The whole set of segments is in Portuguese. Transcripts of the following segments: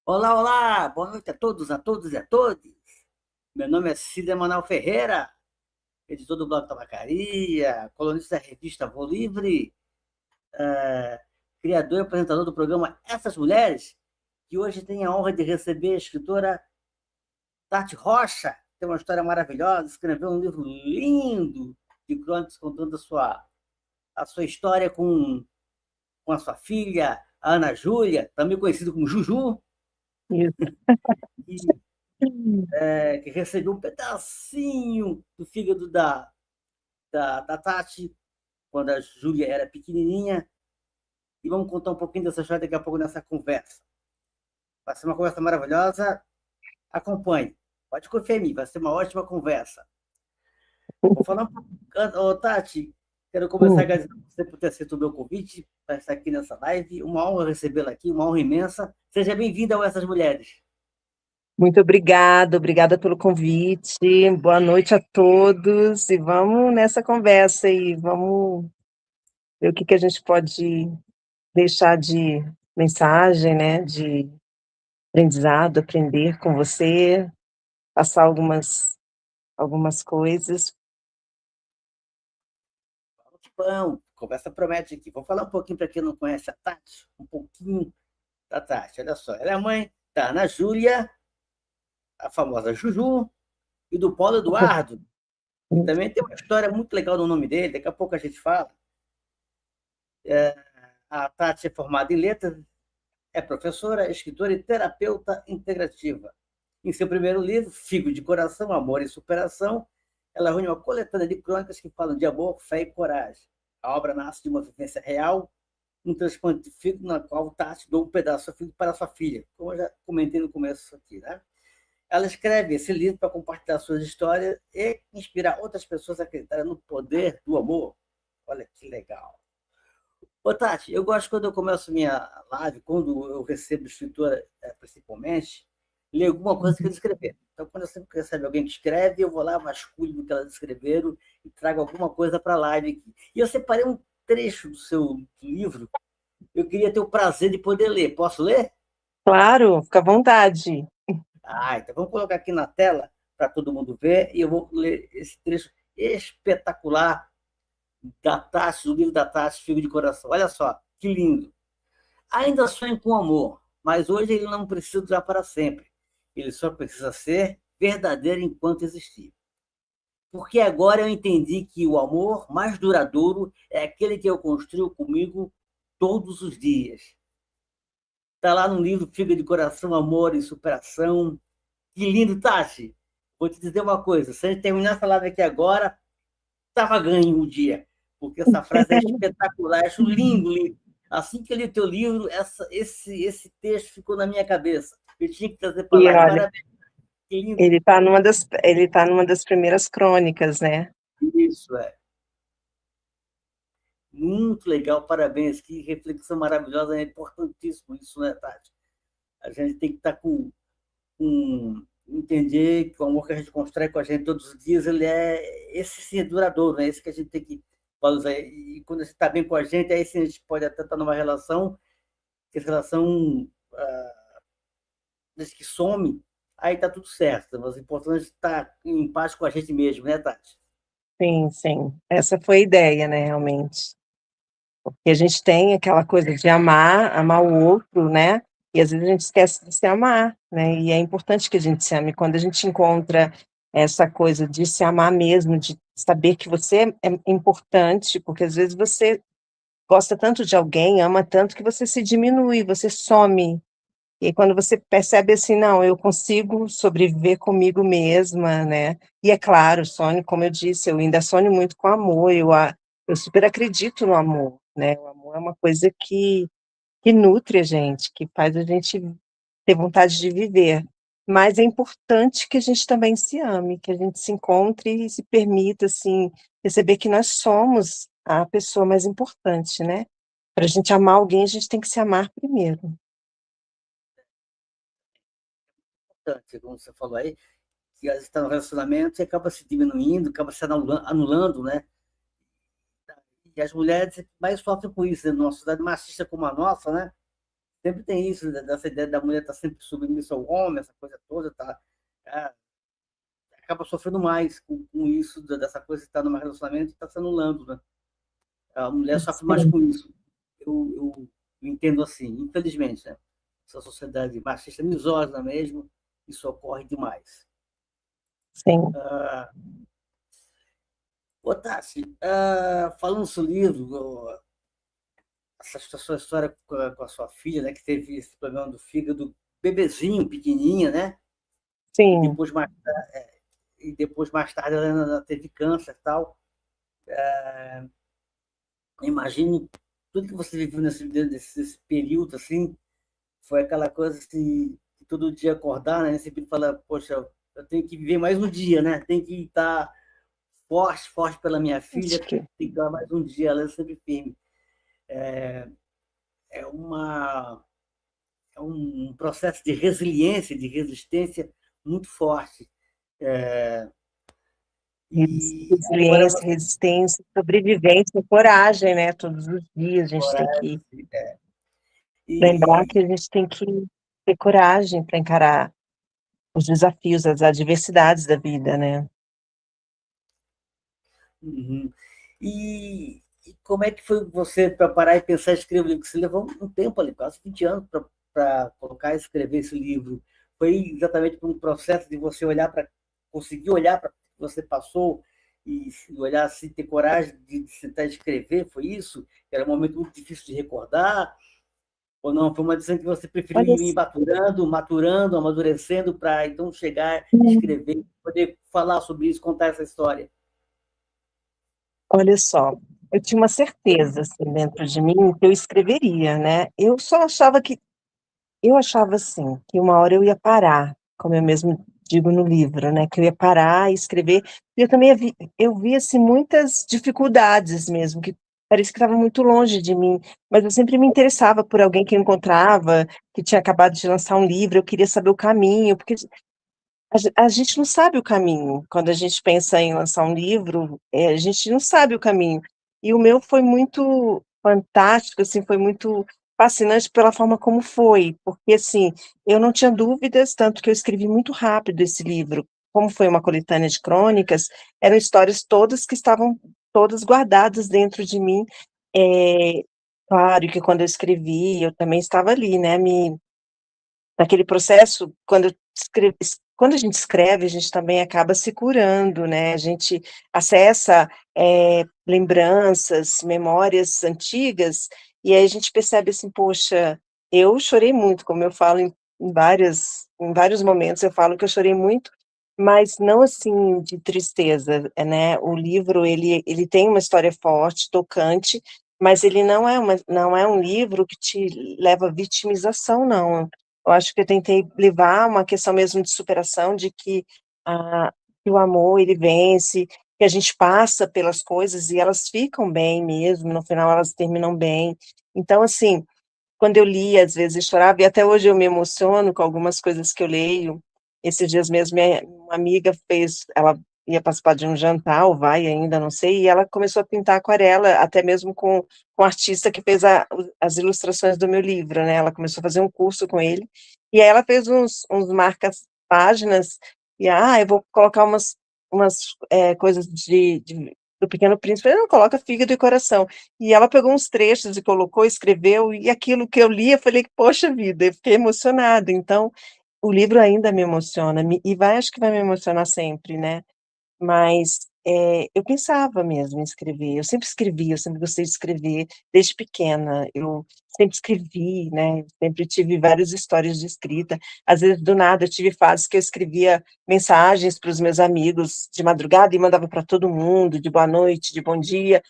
Olá, olá! Boa noite a todos e a todas. Meu nome é Cida Emanuel Ferreira, editor do blog Tabacaria, colunista da revista Vou Livre, criador e apresentador do programa Essas Mulheres, que hoje tem a honra de receber a escritora Tati Rocha, que tem uma história maravilhosa, escreveu um livro lindo de crônicas contando a sua história com a sua filha, a Ana Júlia, também conhecida como Juju, Isso. e que recebeu um pedacinho do fígado da Tati, quando a Júlia era pequenininha, e vamos contar um pouquinho dessa história daqui a pouco nessa conversa. Vai ser uma conversa maravilhosa, acompanhe. Pode confiar em mim, vai ser uma ótima conversa. Vou falar um pouco. Ô, Tati, quero começar a Hum, agradecer você por ter aceito o meu convite para estar aqui nessa live. Uma honra recebê-la aqui, uma honra imensa. Seja bem-vinda a Essas Mulheres. Muito obrigada, obrigada pelo convite. Boa noite a todos e vamos nessa conversa e vamos ver o que a gente pode deixar de mensagem, né, de aprendizado, aprender com você, passar algumas coisas. Bom, conversa promete aqui. Vou falar um pouquinho para quem não conhece a Tati, um pouquinho da Tati. Olha só, ela é a mãe da Ana Júlia, a famosa Juju, e do Paulo Eduardo, que também tem uma história muito legal no nome dele, daqui a pouco a gente fala. A Tati é formada em letras, é professora, escritora e terapeuta integrativa. Em seu primeiro livro, Figo de Coração, Amor e Superação, ela reúne uma coletânea de crônicas que falam de amor, fé e coragem. A obra nasce de uma vivência real, um transplante de fígado na qual Tati doou um pedaço do fígado para sua filha, como eu já comentei no começo aqui, né? Ela escreve esse livro para compartilhar suas histórias e inspirar outras pessoas a acreditarem no poder do amor. Olha que legal. Ô, Tati, eu gosto quando eu começo minha live, quando eu recebo escritora, principalmente, ler alguma coisa que eles escreveram. Então, quando eu sempre recebo alguém que escreve, eu vou lá, vasculho do que elas escreveram e trago alguma coisa para a live aqui. E eu separei um trecho do seu livro, eu queria ter o prazer de poder ler. Posso ler? Claro, fica à vontade. Então vamos colocar aqui na tela para todo mundo ver e eu vou ler esse trecho espetacular da Tati, do livro da Tati, Figo de Coração. Olha só, que lindo. Ainda sonho com amor, mas hoje ele não precisa durar para sempre. Ele só precisa ser verdadeiro enquanto existir. Porque agora eu entendi que o amor mais duradouro é aquele que eu construo comigo todos os dias. Está lá no livro Figa de Coração, Amor e Superação. Que lindo, Tati! Vou te dizer uma coisa: se a gente terminar essa live aqui agora, estava ganho o dia, porque essa frase é espetacular, acho lindo, lindo. Assim que eu li o teu livro, esse texto ficou na minha cabeça. Eu tinha que trazer para E lá. olha, Parabéns, que lindo. ele tá numa das primeiras crônicas, né? Isso, é. Muito legal, parabéns. Que reflexão maravilhosa, é importantíssimo isso, né, Tati? A gente tem que estar entender que o amor que a gente constrói com a gente todos os dias, ele esse sim é duradouro, né? Esse que a gente tem que usar. E quando a gente está bem com a gente, aí sim a gente pode até estar numa relação, que essa relação, desde que some, aí está tudo certo. Mas o importante é estar em paz com a gente mesmo, né, Tati? Sim, sim. Essa foi a ideia, né, realmente. E a gente tem aquela coisa de amar o outro, né? E às vezes a gente esquece de se amar, né? E é importante que a gente se ame. Quando a gente encontra essa coisa de se amar mesmo, de saber que você é importante, porque às vezes você gosta tanto de alguém, ama tanto que você se diminui, você some. E aí quando você percebe assim, não, eu consigo sobreviver comigo mesma, né? E é claro, sonho, como eu disse, eu ainda sonho muito com amor, eu super acredito no amor, né? O amor é uma coisa que nutre a gente, que faz a gente ter vontade de viver. Mas é importante que a gente também se ame, que a gente se encontre e se permita, assim, perceber que nós somos a pessoa mais importante, né? Para a gente amar alguém, a gente tem que se amar primeiro. Importante, como você falou aí, que às vezes está no relacionamento e acaba se diminuindo, acaba se anulando, né? E as mulheres mais sofrem com isso, né? Numa sociedade machista como a nossa, né? sempre tem isso, dessa ideia da mulher estar sempre submissa ao homem, essa coisa toda, tá? É, acaba sofrendo mais com isso, dessa coisa de estar num relacionamento e está se anulando, né? A mulher sofre mais Sim, com isso. Eu entendo assim, infelizmente, né? Essa sociedade machista misógina mesmo, isso ocorre demais. sim, Ô, Tassi, falando sobre o livro, essa sua história com a sua filha, né, que teve esse problema do fígado, bebezinho, pequenininha, né? E sim. depois mais, e depois, mais tarde, ela teve câncer e tal. Imagino tudo que você viveu nesse período, assim, foi aquela coisa assim, que todo dia acordar, né? Sempre fala, poxa, eu tenho que viver mais um dia, né? Tem que estar forte, forte pela minha filha, Acho tem que, que estar mais um dia, ela é sempre firme. É uma é um processo de resiliência, de resistência muito forte. É, e agora resiliência, resistência, sobrevivência, coragem, né? Todos os dias a gente tem que lembrar e que a gente tem que ter coragem para encarar os desafios, as adversidades da vida, né? uhum. E como é que foi você para parar e pensar em escrever o livro? Você levou um tempo ali, quase 20 anos, para colocar e escrever esse livro. Foi exatamente por um processo de você olhar para, conseguir olhar para o que você passou e olhar assim, ter coragem de sentar e escrever? Foi isso? Era um momento muito difícil de recordar? Ou não? Foi uma decisão que você preferiu Olha, ir maturando, maturando, amadurecendo para então chegar, assim, escrever, poder falar sobre isso, contar essa história? olha só, eu tinha uma certeza assim, dentro de mim que eu escreveria, né? Eu achava assim, que uma hora eu ia parar, como eu mesmo digo no livro, né, que eu ia parar e escrever. E eu também eu vi assim muitas dificuldades mesmo, que parecia que estava muito longe de mim, mas eu sempre me interessava por alguém que eu encontrava, que tinha acabado de lançar um livro, eu queria saber o caminho, porque a gente não sabe o caminho. Quando a gente pensa em lançar um livro, a gente não sabe o caminho. E o meu foi muito fantástico, assim, foi muito fascinante pela forma como foi, porque, assim, eu não tinha dúvidas, tanto que eu escrevi muito rápido esse livro. Como foi uma coletânea de crônicas, eram histórias todas que estavam todas guardadas dentro de mim. Eh, claro que quando eu escrevi, eu também estava ali, né, me naquele processo, quando a gente escreve, a gente também acaba se curando, né, a gente acessa, lembranças, memórias antigas, e aí a gente percebe assim: "Poxa, eu chorei muito", como eu falo em vários momentos eu falo que eu chorei muito, mas não assim de tristeza, né, o livro ele tem uma história forte, tocante, mas ele não é um livro que te leva à vitimização não. Eu acho que eu tentei levar uma questão mesmo de superação, de que o amor ele vence, que a gente passa pelas coisas e elas ficam bem mesmo, no final elas terminam bem. Então, assim, quando eu li, às vezes eu chorava, e até hoje eu me emociono com algumas coisas que eu leio. Esses dias mesmo, minha uma amiga ela ia participar de um jantar, ou vai ainda, não sei, e ela começou a pintar aquarela, até mesmo com o artista que fez as ilustrações do meu livro, né, ela começou a fazer um curso com ele, e aí ela fez uns marcas-páginas, e, eu vou colocar coisas do Pequeno Príncipe, eu falei: "Não, coloca fígado e coração". E ela pegou uns trechos e colocou, escreveu, e aquilo que eu li, eu falei: "Poxa vida", eu fiquei emocionada. Então, o livro ainda me emociona, acho que vai me emocionar sempre, né. Mas, eu pensava mesmo em escrever, eu sempre escrevi, eu sempre gostei de escrever, desde pequena, eu sempre escrevi, né, sempre tive várias histórias de escrita. Às vezes, do nada, eu tive fases que eu escrevia mensagens para os meus amigos de madrugada e mandava para todo mundo, de boa noite, de bom dia.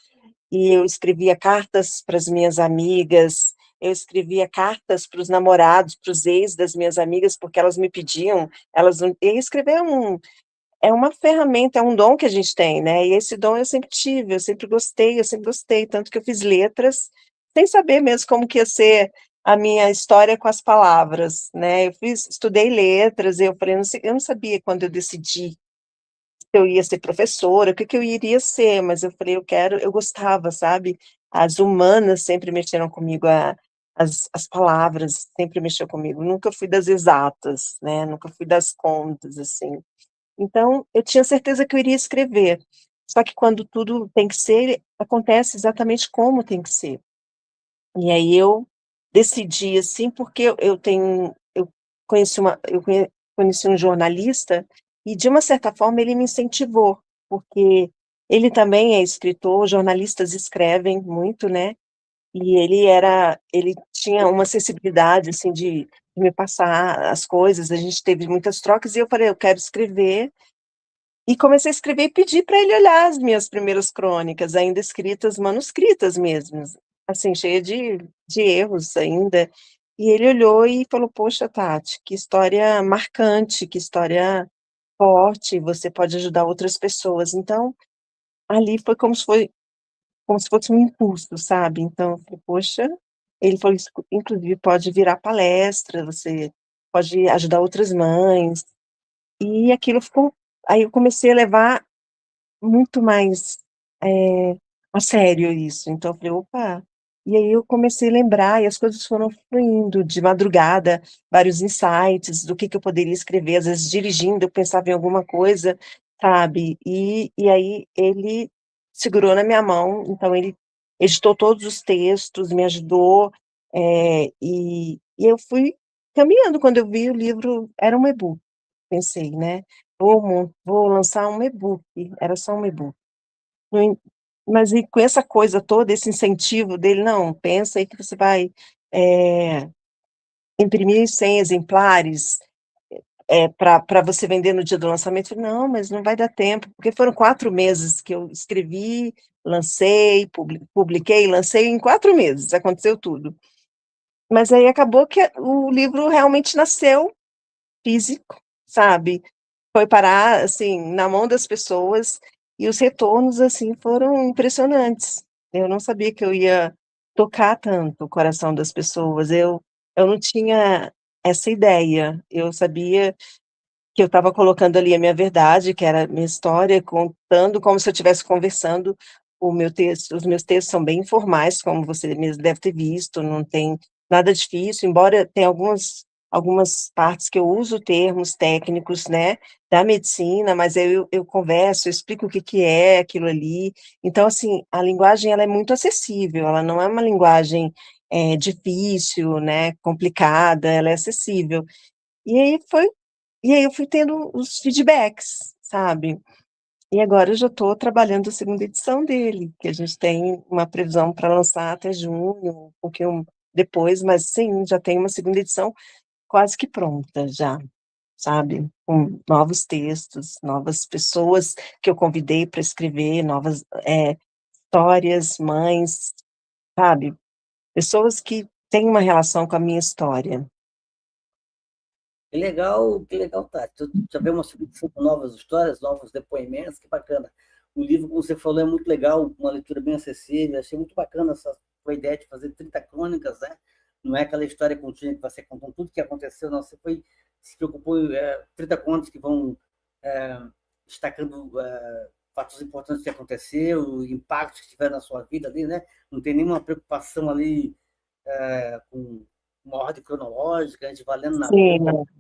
E eu escrevia cartas para as minhas amigas, eu escrevia cartas para os namorados, para os ex das minhas amigas, porque elas me pediam, elas não e escrever é uma ferramenta, é um dom que a gente tem, né, e esse dom eu sempre tive, eu sempre gostei, tanto que eu fiz letras, sem saber mesmo como que ia ser a minha história com as palavras, né, estudei letras, eu falei: Eu não sabia quando eu decidi eu ia ser professora, o que que eu iria ser, mas eu falei: eu gostava, sabe, as humanas sempre mexeram comigo, as palavras sempre mexeu comigo, nunca fui das exatas, né, nunca fui das contas, assim. Então, eu tinha certeza que eu iria escrever, só que quando tudo tem que ser, acontece exatamente como tem que ser. E aí eu decidi, assim, porque eu conheci um jornalista e, de uma certa forma, ele me incentivou, porque ele também é escritor, jornalistas escrevem muito, né, e ele tinha uma sensibilidade, assim, de me passar as coisas, a gente teve muitas trocas e eu falei: "Eu quero escrever", e comecei a escrever e pedi para ele olhar as minhas primeiras crônicas, ainda escritas, manuscritas mesmo, assim, cheia de erros ainda. E ele olhou e falou: "Poxa, Tati, que história marcante, que história forte, você pode ajudar outras pessoas". Então, ali foi como se fosse um impulso, sabe. Então eu falei: "Poxa", ele falou: "Isso inclusive pode virar palestra, você pode ajudar outras mães". E aquilo ficou aí eu comecei a levar muito mais, a sério isso, então eu falei: "Opa", e aí eu comecei a lembrar e as coisas foram fluindo, de madrugada, vários insights do que eu poderia escrever, às vezes dirigindo eu pensava em alguma coisa, sabe, e aí ele segurou na minha mão, então ele editou todos os textos, me ajudou, e eu fui caminhando, quando eu vi o livro era um e-book, pensei, né, vou lançar um e-book, era só um e-book. No en Mas e com essa coisa toda, esse incentivo dele: "Não, pensa aí que você vai, eh, imprimir 100 exemplares, pra você vender no dia do lançamento", eu falei: "Não, mas não vai dar tempo", porque foram 4 meses que eu escrevi, lancei, publiquei, lancei, em 4 meses aconteceu tudo. Mas aí acabou que o livro realmente nasceu físico, sabe. Foi parar, assim, na mão das pessoas, e os retornos, assim, foram impressionantes. Eu não sabia que eu ia tocar tanto o coração das pessoas, eu não tinha essa ideia, eu sabia que eu estava colocando ali a minha verdade, que era a minha história, contando como se eu estivesse conversando. Os meus textos são bem informais, como você mesmo deve ter visto, não tem nada difícil, embora tenha algumas partes que eu uso termos técnicos, né, da medicina, mas eu converso, eu explico o que que é aquilo ali. Então, assim, a linguagem ela é muito acessível, ela não é uma linguagem, difícil, né, complicada, ela é acessível. E aí foi e aí eu fui tendo os feedbacks, sabe. E agora eu já estou trabalhando a segunda edição dele, que a gente tem uma previsão para lançar até junho, um pouquinho depois, mas sim, já tem uma segunda edição quase que pronta já, sabe. Com novos textos, novas pessoas que eu convidei para escrever, novas, histórias, mães, sabe, pessoas que têm uma relação com a minha história. Que legal, Tati. Tu já vê uma submissão com novas histórias, novos depoimentos, que bacana. O livro, como você falou, é muito legal, uma leitura bem acessível. Achei muito bacana essa tua ideia de fazer 30 crônicas, né? Não é aquela história contínua que você contou tudo que aconteceu, não. Você se preocupou em 30 contos que vão é, destacando fatos importantes que aconteceu, impactos que tiveram na sua vida ali, né? Não tem nenhuma preocupação ali com uma ordem cronológica, a gente valendo na boa. Sim,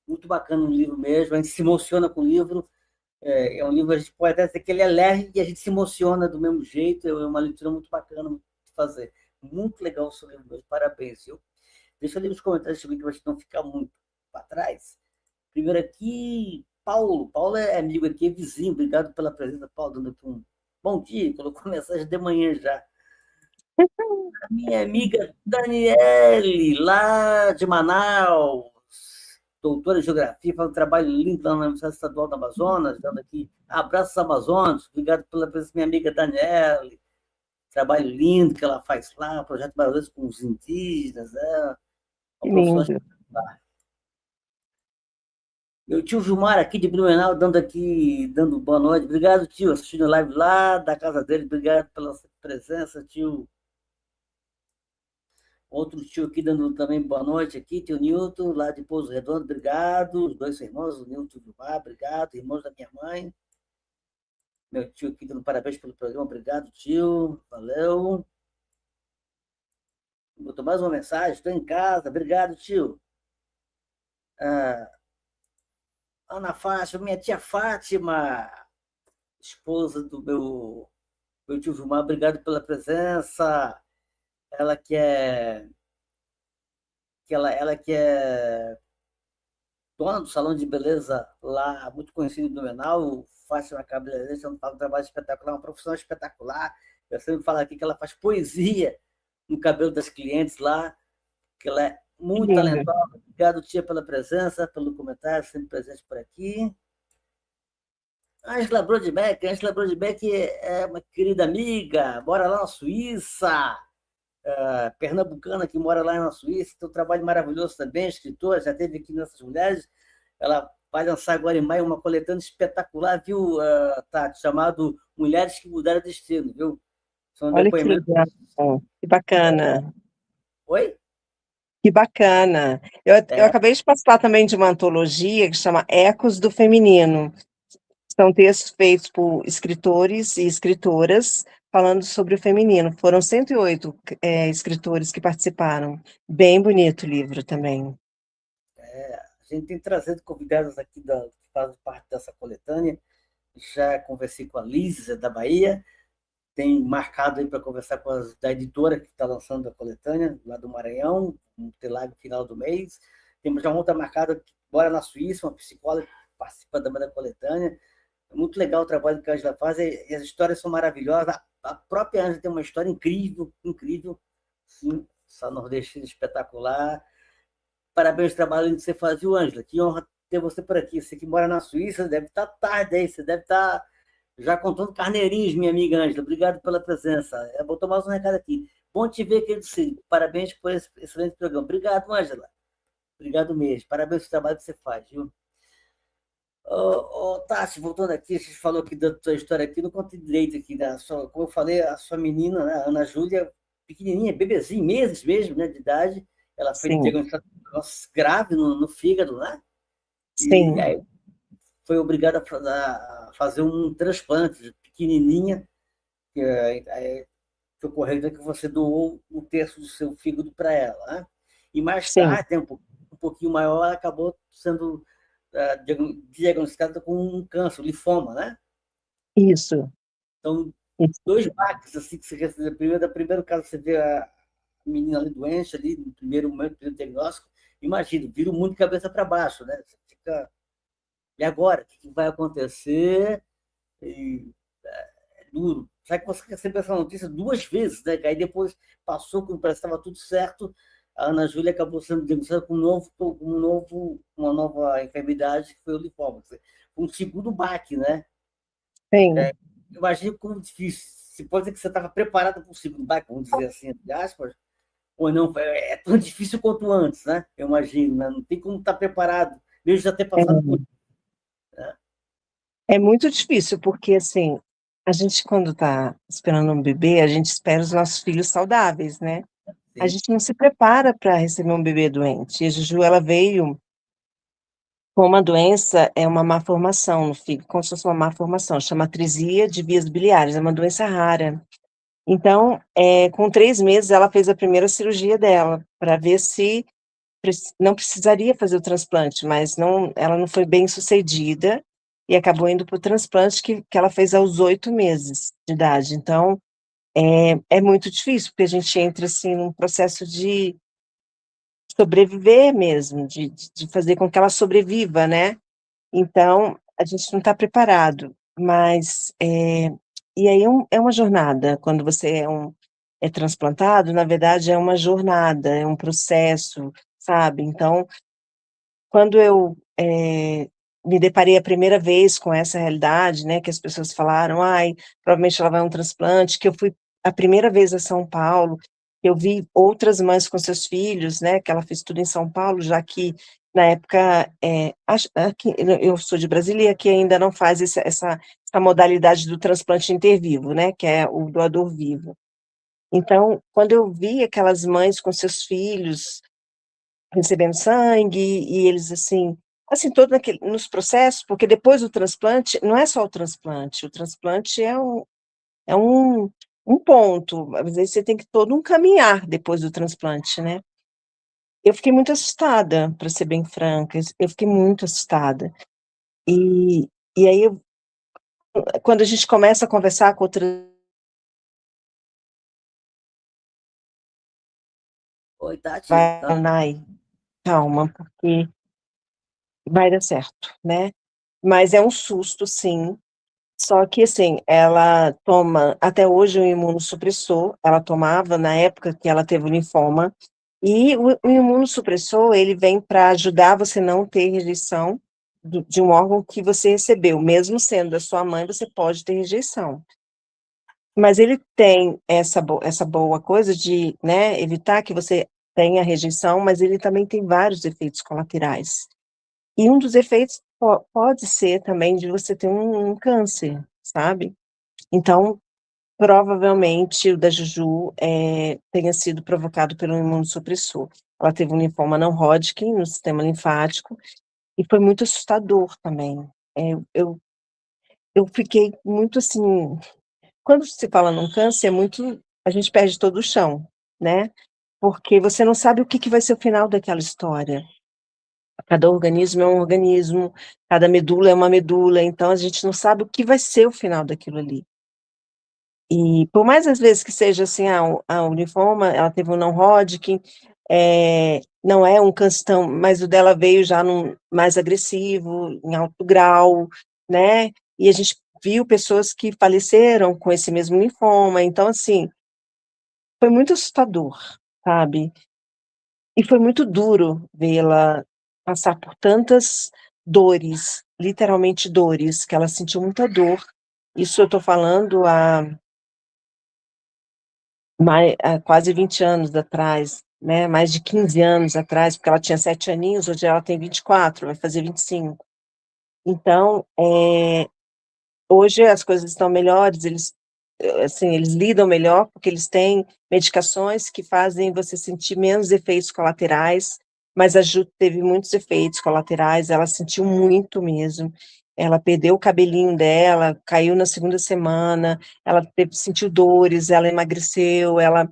Muito bacana o livro mesmo, a gente se emociona com o livro. É um livro, a gente pode até dizer que ele é leve e a gente se emociona do mesmo jeito. É uma leitura muito bacana de fazer. Muito legal o seu livro mesmo, parabéns, viu? Deixa eu ler os comentários também, que a gente não ficar muito para trás. Primeiro aqui, Paulo. Paulo é amigo aqui, é vizinho. Obrigado pela presença, Paulo, dando aqui um bom dia. Colocou mensagem de manhã já. Minha amiga Daniele, lá de Manaus, doutora em geografia, faz um trabalho lindo lá na Universidade Estadual do Amazonas, dando aqui abraços amazônicos. Obrigado pela presença, minha amiga Daniele. Trabalho lindo que ela faz lá, projeto maravilhoso com os indígenas, que uma professora lindo. espetacular. Meu tio Gilmar aqui de Blumenau, dando boa noite. Obrigado, tio, assistindo a live lá da casa dele. Obrigado pela sua presença, tio. Outro tio aqui dando também boa noite aqui, tio Nilton, lá de Pouso Redondo, obrigado. Os dois irmãos, o Nilton e o Vilmar, obrigado. Irmãos da minha mãe. Meu tio aqui dando parabéns pelo programa, obrigado, tio. Valeu. Botou mais uma mensagem, estou em casa, obrigado, tio. Ah, Ana Fátima, minha tia Fátima, esposa do meu tio Gilmar, obrigado pela presença. Ela que é, ela que é dona do salão de beleza lá, muito conhecido em Blumenau, Fátima Cabeleireira, ela faz um trabalho espetacular, uma profissão espetacular. Eu sempre falo aqui que ela faz poesia no cabelo das clientes lá, que ela é Que muito lindo. talentosa. Obrigado, tia, pela presença, pelo comentário, sempre presente por aqui. Angela Brodbeck é uma querida amiga, mora lá na Suíça, pernambucana que mora lá na Suíça, tem um trabalho maravilhoso também, escritora, já teve aqui nessas mulheres. Ela vai lançar agora em maio uma coletânea espetacular, viu, Tati, chamado Mulheres que Mudaram o Destino, viu? São Olha que depoimentos. legal, que bacana, Oi? que bacana. Eu É, acabei de participar também de uma antologia que chama Ecos do Feminino. São textos feitos por escritores e escritoras falando sobre o feminino. Foram 108 escritores que participaram. Bem bonito o livro também. a gente tem trazido convidados aqui que fazem parte dessa coletânea. Já conversei com a Liz, da Bahia, tem marcado aí para conversar com da editora que está lançando a coletânea, lá do Maranhão, vamos ter live no final do mês. Temos já uma outra marcada que mora na Suíça, uma psicóloga que participa também da coletânea. É muito legal o trabalho que a Angela faz, e as histórias são maravilhosas. A própria Angela tem uma história incrível, incrível, sim, essa nordestina espetacular. Parabéns pelo trabalho que você faz, viu, Ângela? Que honra ter você por aqui. Você que mora na Suíça, deve estar tarde aí, você deve estar já contando carneirinhos, minha amiga Ângela. Obrigado pela presença. Eu vou tomar mais um recado aqui. Bom te ver, querido Cid. Parabéns por esse excelente programa. Obrigado, Ângela. Obrigado mesmo. Parabéns pelo trabalho que você faz, viu? Tati, voltando aqui, a gente falou aqui da tua história aqui, não contei direito aqui, né? Como eu falei, a sua menina, né, a Ana Júlia, pequenininha, bebezinha, meses mesmo, né, de idade, ela foi Sim, diagnosticada com um negócio grave no fígado, né? E sim, aí foi obrigada a fazer um transplante pequenininha, que ocorreu que você doou um terço do seu fígado para ela, né? E mais sim, tarde, um pouquinho maior, ela acabou sendo diagnosticada com um câncer, linfoma, né? isso, Então, isso. dois baques, assim, que você recebe. Primeiro caso, você vê a menina ali doente, ali, no primeiro momento, no primeiro diagnóstico, imagina, vira o mundo de cabeça para baixo, né? Você fica, e agora? O que vai acontecer? E é duro. Sabe que você recebeu essa notícia duas vezes, né? Aí depois passou, quando parece que estava tudo certo, a Ana Júlia acabou sendo diagnosticada com uma nova enfermidade, que foi o linfoma. Um segundo baque, né? Sim, Imagina como difícil. Se pode dizer que você estava preparado para o segundo baque, vamos dizer assim, entre aspas, ou não, é tão difícil quanto antes, né? Eu imagino, né? Não tem como estar preparado, mesmo já ter passado por é, isso. Né? é muito difícil, porque assim, a gente quando está esperando um bebê, a gente espera os nossos filhos saudáveis, né? A Sim, gente não se prepara para receber um bebê doente. E a Juju, ela veio com uma doença, é uma má formação no fígado, como se fosse uma má formação, chama atrisia de vias biliares, é uma doença rara. Então, com 3 meses, ela fez a primeira cirurgia dela, para ver se não precisaria fazer o transplante, mas não, ela não foi bem sucedida, e acabou indo para o transplante que ela fez aos 8 meses de idade. Então, é muito difícil, porque a gente entra, assim, num processo de sobreviver mesmo, de fazer com que ela sobreviva, né. Então, a gente não está preparado, mas, e aí é uma jornada, quando você é transplantado, na verdade é uma jornada, é um processo, sabe. Então, quando eu, me deparei a primeira vez com essa realidade, né, que as pessoas falaram: "Ai, provavelmente ela vai a um transplante", que eu fui a primeira vez a São Paulo, eu vi outras mães com seus filhos, né, que ela fez tudo em São Paulo, já que na época, acho aqui eu sou de Brasília e aqui ainda não faz essa modalidade do transplante intervivo, né, que é o doador vivo. Então, quando eu vi aquelas mães com seus filhos recebendo sangue, e eles assim, todo naquele nos processos, porque depois do transplante, não é só o transplante é um um ponto, mas aí você tem que todo um caminhar depois do transplante, né. Eu fiquei muito assustada, para ser bem franca, eu fiquei muito assustada. E e aí quando a gente começa a conversar com outras Oi, Tati, vai, Nai, calma, porque vai dar certo, né. Mas é um susto sim, só que assim, ela toma até hoje um imunossupressor, ela tomava na época que ela teve o linfoma, e o imunossupressor ele vem para ajudar você não ter rejeição de um órgão que você recebeu, mesmo sendo da sua mãe, você pode ter rejeição. Mas ele tem essa boa coisa de, né, evitar que você tenha rejeição, mas ele também tem vários efeitos colaterais. E um dos efeitos pode ser também de você ter um câncer, sabe. Então, provavelmente o da Juju, tenha sido provocado pelo imunossupressor. Ela teve um linfoma não Hodgkin no sistema linfático, e foi muito assustador também. Eu fiquei muito assim, quando se fala num câncer é muito, a gente perde todo o chão, né, porque você não sabe o que que vai ser o final daquela história. Cada organismo é um organismo, cada medula é uma medula, então a gente não sabe o que vai ser o final daquilo ali. E por mais às vezes que seja assim, o linfoma, ela teve um não Hodgkin, não é um câncer tão, mas o dela veio já num mais agressivo, em alto grau, né, e a gente viu pessoas que faleceram com esse mesmo linfoma, então assim, foi muito assustador, sabe. E foi muito duro vê-la passar por tantas dores, literalmente dores, que ela sentiu muita dor. Isso eu estou falando há quase 20 anos atrás, né, mais de 15 anos atrás, porque ela tinha 7 aninhos, hoje ela tem 24, vai fazer 25. Então, hoje as coisas estão melhores, eles, assim, eles lidam melhor, porque eles têm medicações que fazem você sentir menos efeitos colaterais, mas a Ju teve muitos efeitos colaterais, ela sentiu muito mesmo. Ela perdeu o cabelinho dela, caiu na segunda semana, ela sentiu dores, ela emagreceu, ela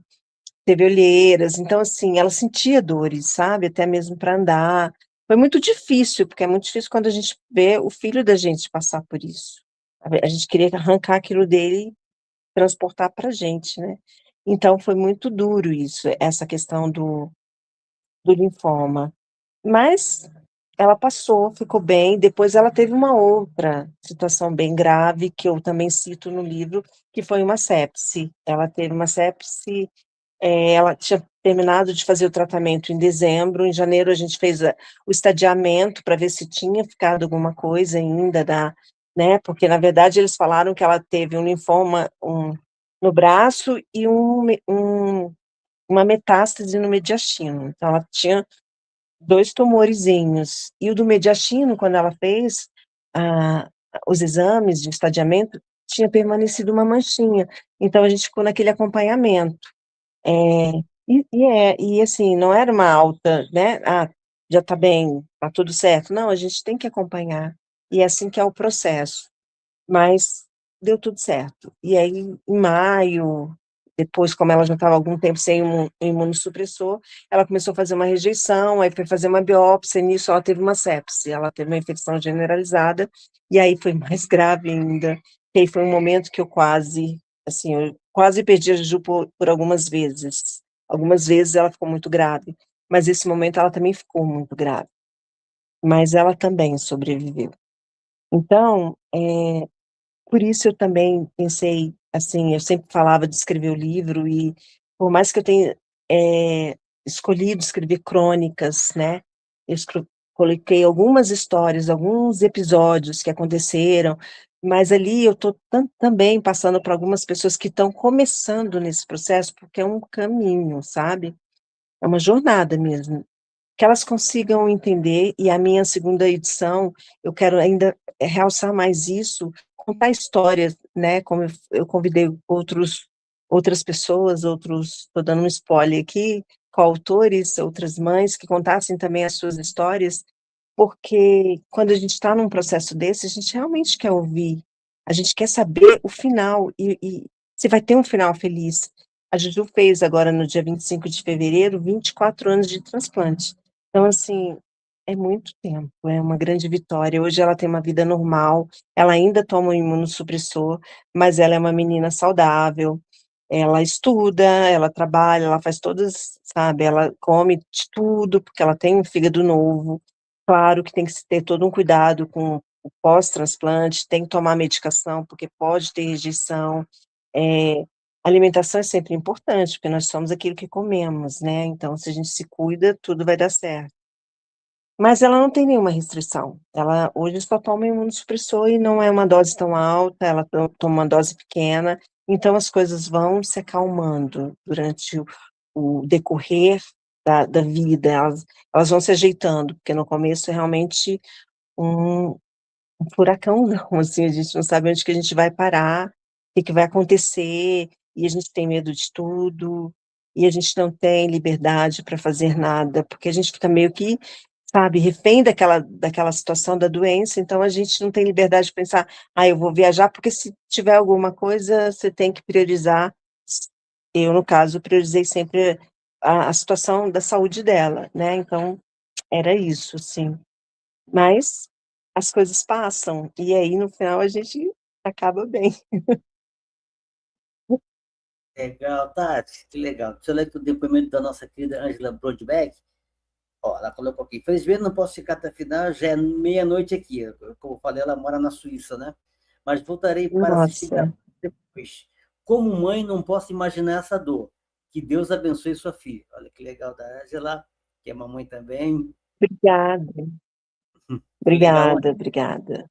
teve olheiras, então assim, ela sentia dores, sabe, até mesmo para andar. Foi muito difícil, porque é muito difícil quando a gente vê o filho da gente passar por isso. A gente queria arrancar aquilo dele e transportar pra gente, né. Então foi muito duro isso, essa questão do linfoma. Mas ela passou, ficou bem, depois ela teve uma outra situação bem grave, que eu também cito no livro, que foi uma sepse. Ela teve uma sepse, ela tinha terminado de fazer o tratamento em dezembro, em janeiro a gente fez o estadiamento para ver se tinha ficado alguma coisa ainda da, né, porque na verdade eles falaram que ela teve um linfoma, no braço e uma metástase no mediastino, então ela tinha 2 tumorezinhos, e o do mediastino quando ela fez, ah, os exames de estadiamento, tinha permanecido uma manchinha, então a gente ficou naquele acompanhamento. É, e assim, não era uma alta, né, "Ah, já está bem, está tudo certo", não, a gente tem que acompanhar, e é assim que é o processo. Mas deu tudo certo. E aí, em maio, depois, como ela já estava há algum tempo sem imunossupressor, ela começou a fazer uma rejeição, aí foi fazer uma biópsia, e nisso ela teve uma sepse, ela teve uma infecção generalizada, e aí foi mais grave ainda, que aí foi um momento que eu quase, assim, eu quase perdi a Juju por algumas vezes. Algumas vezes ela ficou muito grave, mas esse momento ela também ficou muito grave, mas ela também sobreviveu. Então, por isso eu também pensei, assim, eu sempre falava de escrever o livro e, por mais que eu tenha, escolhido escrever crônicas, né, eu coloquei algumas histórias, alguns episódios que aconteceram, mas ali eu estou também passando por algumas pessoas que estão começando nesse processo, porque é um caminho, sabe, é uma jornada mesmo. Que elas consigam entender, e a minha segunda edição, eu quero ainda, realçar mais isso, contar histórias, né, como eu convidei outras pessoas, estou dando um spoiler aqui, coautores, outras mães que contassem também as suas histórias, porque quando a gente está num processo desse, a gente realmente quer ouvir, a gente quer saber o final, se vai ter um final feliz. A Juju fez agora, no dia 25 de fevereiro, 24 anos de transplante. Então, assim, é muito tempo, é uma grande vitória. Hoje ela tem uma vida normal, ela ainda toma um imunossupressor, mas ela é uma menina saudável, ela estuda, ela trabalha, ela faz todas, sabe, ela come de tudo, porque ela tem um fígado novo. Claro que tem que se ter todo um cuidado com o pós-transplante, tem que tomar medicação, porque pode ter rejeição. Alimentação é sempre importante, porque nós somos aquilo que comemos, né, então se a gente se cuida, tudo vai dar certo. Mas ela não tem nenhuma restrição, ela hoje só toma imunossupressor e não é uma dose tão alta, ela toma uma dose pequena, então as coisas vão se acalmando durante o decorrer da vida, elas vão se ajeitando, porque no começo é realmente um furacãozão, assim, a gente não sabe onde que a gente vai parar, o que que vai acontecer, e a gente tem medo de tudo, e a gente não tem liberdade para fazer nada, porque a gente fica meio que, sabe, refém daquela situação da doença, então a gente não tem liberdade de pensar: "Ah, eu vou viajar", porque se tiver alguma coisa, você tem que priorizar. Eu, no caso, priorizei sempre a situação da saúde dela, né, então era isso, assim. Mas as coisas passam, e aí no final a gente acaba bem. Legal, Tati, que legal. Deixa eu ler aqui o depoimento da nossa querida Angela Brodbeck. Ó, ela colocou aqui: infelizmente não posso ficar até a final, já é meia-noite aqui. Como eu falei, ela mora na Suíça, né? Mas voltarei para assistir Nossa, depois. Como mãe, não posso imaginar essa dor. Que Deus abençoe sua filha. Olha que legal da Angela, que é mamãe também. obrigada, Que legal. obrigada, obrigada.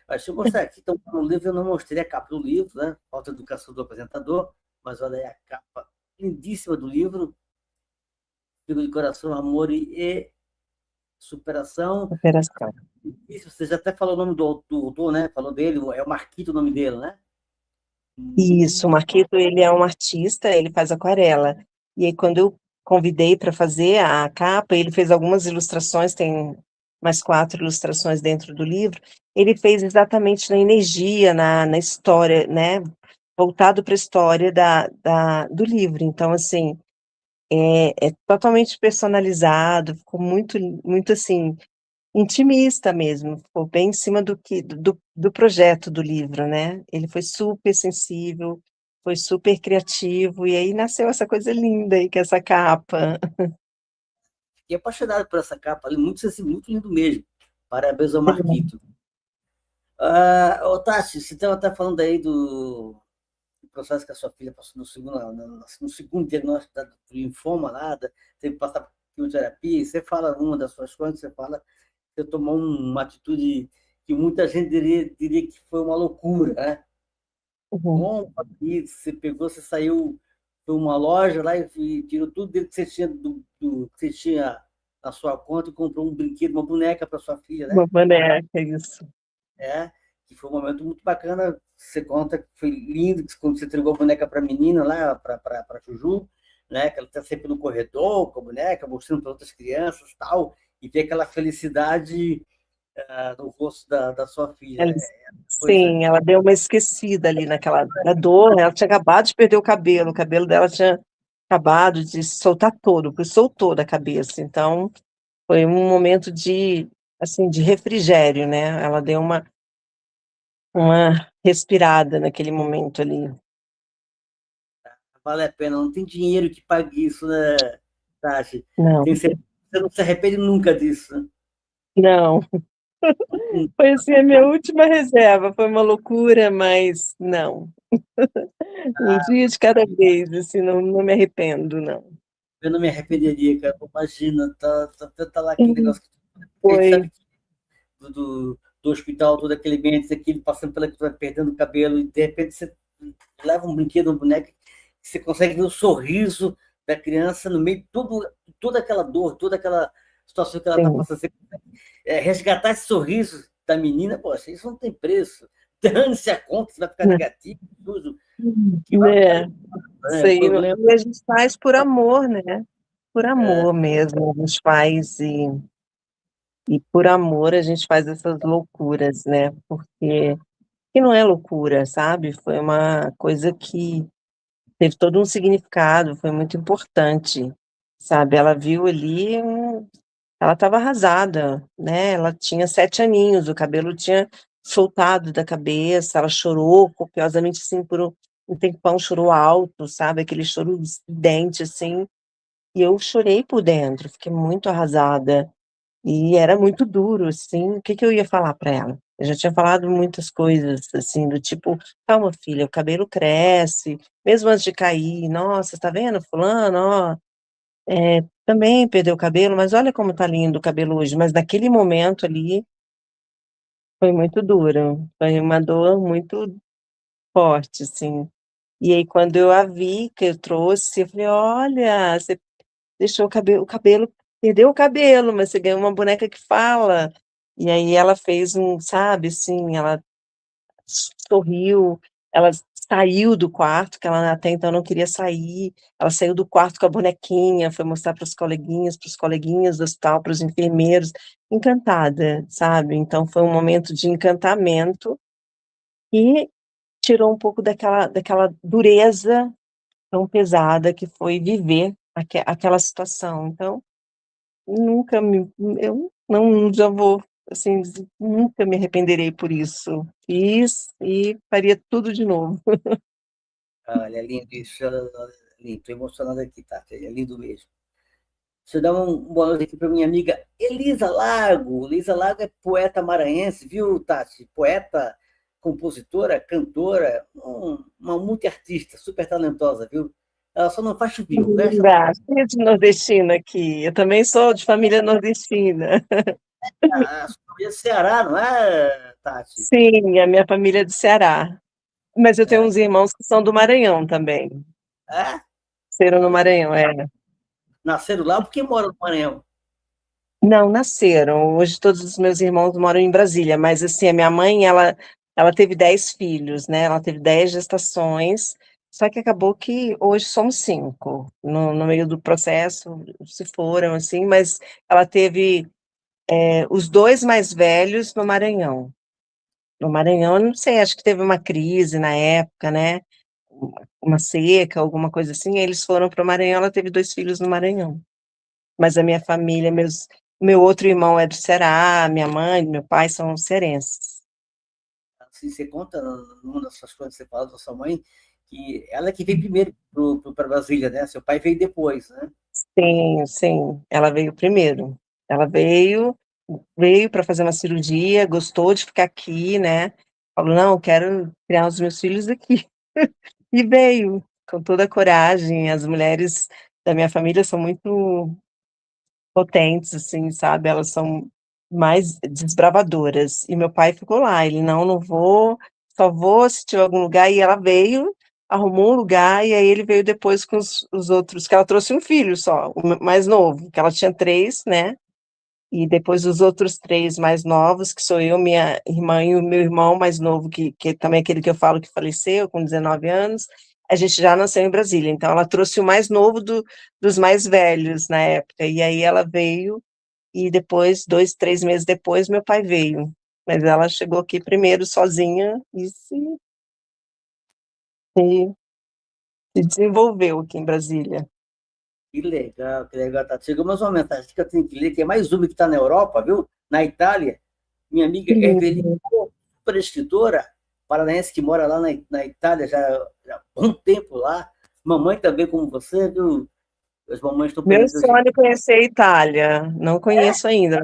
Deixa eu mostrar aqui. Então, no livro eu não mostrei a capa do livro, né? Falta educação do apresentador, mas olha aí a capa lindíssima do livro. Filho de coração, amor e superação. Operação. Isso, você já até falou o nome do autor, né? Falou dele, é o Marquito o nome dele, né? Isso, o Marquito, ele é um artista, ele faz aquarela. E aí quando eu convidei para fazer a capa, ele fez algumas ilustrações, tem mais 4 ilustrações dentro do livro, ele fez exatamente na energia, na história, né, voltado para a história do livro. Então, assim, é totalmente personalizado, ficou muito, assim, intimista mesmo, ficou bem em cima do projeto do livro, né. Ele foi super sensível, foi super criativo, e aí nasceu essa coisa linda aí, que é essa capa. Fiquei apaixonado por essa capa, ali, muito sensível, muito lindo mesmo. Parabéns ao Marquito. Tati, você estava até falando aí do processo que a sua filha passou no segundo diagnóstico do linfoma lá, teve que passar por quimioterapia, e você fala uma das suas coisas, você fala que você tomou uma atitude que muita gente diria que foi uma loucura, né? Uhum. Como aqui, você pegou, você saiu para uma loja lá e tirou tudo dele que você tinha, que você tinha na sua conta e comprou um brinquedo, uma boneca para sua filha, né? Uma boneca, isso. É, que foi um momento muito bacana. Você conta que foi lindo quando você entregou a boneca para a menina lá, para a Juju, né? Que ela está sempre no corredor com a boneca, mostrando para outras crianças tal, e ver aquela felicidade no rosto da sua filha. Ela É coisa. sim, ela deu uma esquecida ali naquela da dor, né, ela tinha acabado de perder o cabelo dela tinha acabado de soltar todo, porque soltou da cabeça, então foi um momento de, assim, de refrigério, né, ela deu uma respirada naquele momento ali. Vale a pena, não tem dinheiro que pague isso, né, Tati? Não, Você não se arrepende nunca disso, né? não, foi assim a minha última reserva, foi uma loucura, mas não, um dia de cada vez, assim, não me arrependo não. Eu não me arrependeria, cara. Imagina, tá lá aquele negócio que a gente Foi, sabe que do hospital, todo aquele ambiente, aquele passando pela que vai perdendo o cabelo, e de repente você leva um brinquedo, uma boneca, você consegue ver o sorriso da criança no meio de toda aquela dor, toda aquela situação que ela está sim. passando. Você resgatar esse sorriso da menina, poxa, isso não tem preço. Dane-se a conta, você vai ficar negativo, tudo. Que vai É, né? O sei, problema e a gente faz por amor, né, por é, amor mesmo, a gente faz e por amor a gente faz essas loucuras, né, porque que não é loucura, sabe? Foi uma coisa que teve todo um significado, foi muito importante, sabe? Ela viu ali, ela estava arrasada, né? Ela tinha 7 aninhos, o cabelo tinha soltado da cabeça, ela chorou copiosamente, assim, por um tempão, chorou alto, sabe? Aquele choro estridente, assim, e eu chorei por dentro, fiquei muito arrasada. E era muito duro, assim, o que que eu ia falar para ela? Eu já tinha falado muitas coisas, assim, do tipo: "Calma filha, o cabelo cresce, mesmo antes de cair. Nossa, tá vendo fulano, ó, também perdeu o cabelo, mas olha como tá lindo o cabelo hoje". Mas naquele momento ali, foi muito duro, foi uma dor muito forte, assim. E aí quando eu a vi, que eu trouxe, eu falei: "Olha, você deixou o cabelo perdeu o cabelo, mas você ganhou uma boneca que fala". E aí ela fez sabe, assim, ela sorriu, ela saiu do quarto, que ela até então não queria sair, ela saiu do quarto com a bonequinha, foi mostrar para os coleguinhas do hospital, para os enfermeiros, encantada, sabe. Então foi um momento de encantamento e tirou um pouco daquela dureza tão pesada que foi viver aquela situação. Então nunca me eu não já vou, assim, nunca me arrependerei por isso. Fiz e faria tudo de novo. Olha, é lindo isso, lindo. Estou emocionado aqui, tá? É lindo mesmo. Deixa eu dar boa noite aqui para minha amiga Elisa Lago. Elisa Lago é poeta maranhense, viu, Tati? Poeta, compositora, cantora, uma multiartista, super talentosa, viu? Ela só não faz chuvio, o resto Linda, cheia de nordestina aqui. Eu também sou de família nordestina. a sua família é Ceará, não é, Tati? Sim, a minha família é do Ceará, mas eu tenho É, uns irmãos que são do Maranhão também. é? Nasceram no Olha que Maranhão, é. nasceram lá porque moram no Maranhão. Não, nasceram. Hoje todos os meus irmãos moram em Brasília, mas, assim, a minha mãe, ela teve 10 filhos, né, ela teve 10 gestações, só que acabou que hoje somos 5. No meio do processo se foram, assim, mas ela teve, os 2 mais velhos no Maranhão. No Maranhão, eu não sei, acho que teve uma crise na época, né, uma seca, alguma coisa assim, aí eles foram para o Maranhão, ela teve 2 filhos no Maranhão. Mas a minha família, meu outro irmão é do Ceará, minha mãe, meu pai são cearenses. Assim, você conta numa das suas coisas que você fala da sua mãe, que ela que veio primeiro para Brasília, né? Seu pai veio depois, né? Sim, sim, ela veio primeiro. Ela veio para fazer uma cirurgia, gostou de ficar aqui, né, falou: "Não, quero criar os meus filhos aqui". E veio, com toda a coragem. As mulheres da minha família são muito potentes, assim, sabe, elas são mais desbravadoras. E meu pai ficou lá, ele: "Não, não vou, só vou se tiver algum lugar", e ela veio, arrumou um lugar, e aí ele veio depois com os outros, que ela trouxe um filho só, o mais novo, que ela tinha 3, né, e depois os outros 3 mais novos, que sou eu, minha irmã e o meu irmão mais novo, que também é aquele que eu falo que faleceu com 19 anos, a gente já nasceu em Brasília, então ela trouxe o mais novo dos mais velhos na época, e aí ela veio, e depois, 2, 3 meses depois, meu pai veio. Mas ela chegou aqui primeiro sozinha e se desenvolveu aqui em Brasília. Que legal, tá. Chegou mais uma mensagem aqui que eu tenho que ler, que é mais uma que está na Europa, viu? Na Itália. Minha amiga Que Evelyn, lindo. super escritora, paranaense que mora lá na Itália já há um tempo lá. Mamãe também, como você, viu? As mamães estão Meu presentes hoje. sonho é conhecer a Itália, não conheço ainda.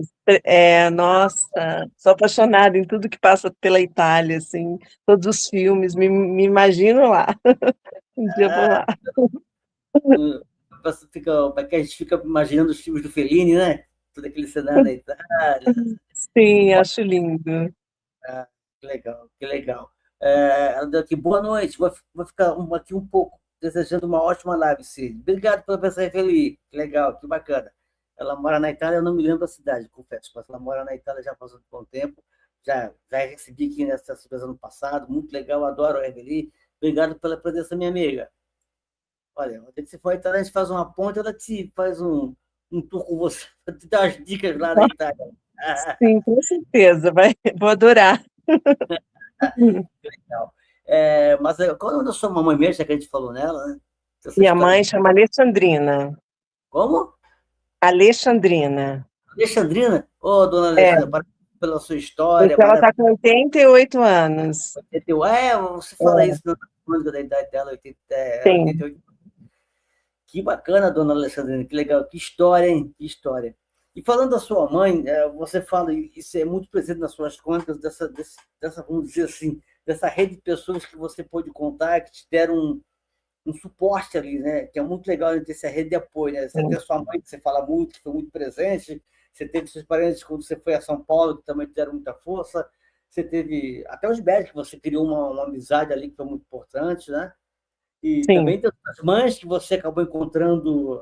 Nossa, sou apaixonada em tudo que passa pela Itália, assim, todos os filmes, me imagino lá. Um dia eu vou lá. Você fica, que a gente fica imaginando os filmes do Fellini, né? Todo aquele cenário da Itália. Sim, acho lindo. Ah, que legal, que legal. Ela deu aqui, boa noite, vou ficar aqui um pouco desejando uma ótima live, Cid. Obrigado pela mensagem, Felipe. Que legal, que bacana. Ela mora na Itália, eu não me lembro da cidade, confesso, mas ela mora na Itália já faz um bom tempo. Já recebi aqui nessa surpresa ano passado, muito legal, adoro a Eveli. Obrigado pela presença, minha amiga. Olha, onde que você for à Itália, a gente faz uma ponte, ela te faz um tour com você, te dá as dicas lá na Itália. Sim, com certeza, vou adorar. Hum. Legal. Mas qual é o nome da sua mamãe mesmo, já que a gente falou nela, né? Essa Minha história mãe de... chama Alexandrina. Como? Alexandrina. Alexandrina? Ô, dona É, Alexandra, parabéns pela sua hoje história, ela está maravilhosa. com 88 anos. Você fala isso no mundo da idade dela, 80, Sim, 88. Que bacana, dona Alexandrina, que legal, que história, hein? Que história. E falando da sua mãe, você fala, e isso é muito presente nas suas contas, dessa, vamos dizer assim, dessa rede de pessoas que você pôde contar, que te deram um suporte ali, né? Que é muito legal ter essa rede de apoio, né? Você tem sim, a sua mãe, que você fala muito, que foi muito presente, você teve seus parentes quando você foi a São Paulo, que também te deram muita força, você teve até os médicos, você criou uma amizade ali que foi muito importante, né? E sim, também tem as mães que você acabou encontrando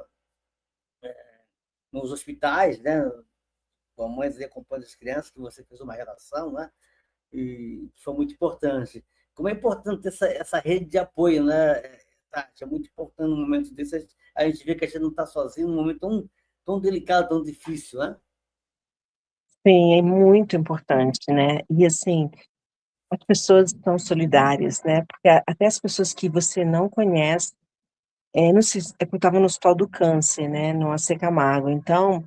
nos hospitais, né? Com mães acompanhando as crianças, que você fez uma relação, né? E foi muito importante. Como é importante ter essa rede de apoio, né, Tati? É muito importante no momento desse, a gente vê que a gente não está sozinho num momento tão delicado, tão difícil, né? sim, é muito importante, né? E assim, as pessoas são solidárias, né? Porque até as pessoas que você não conhece, não sei, é que eu estava no Hospital do Câncer, né? No AC Camargo. Então,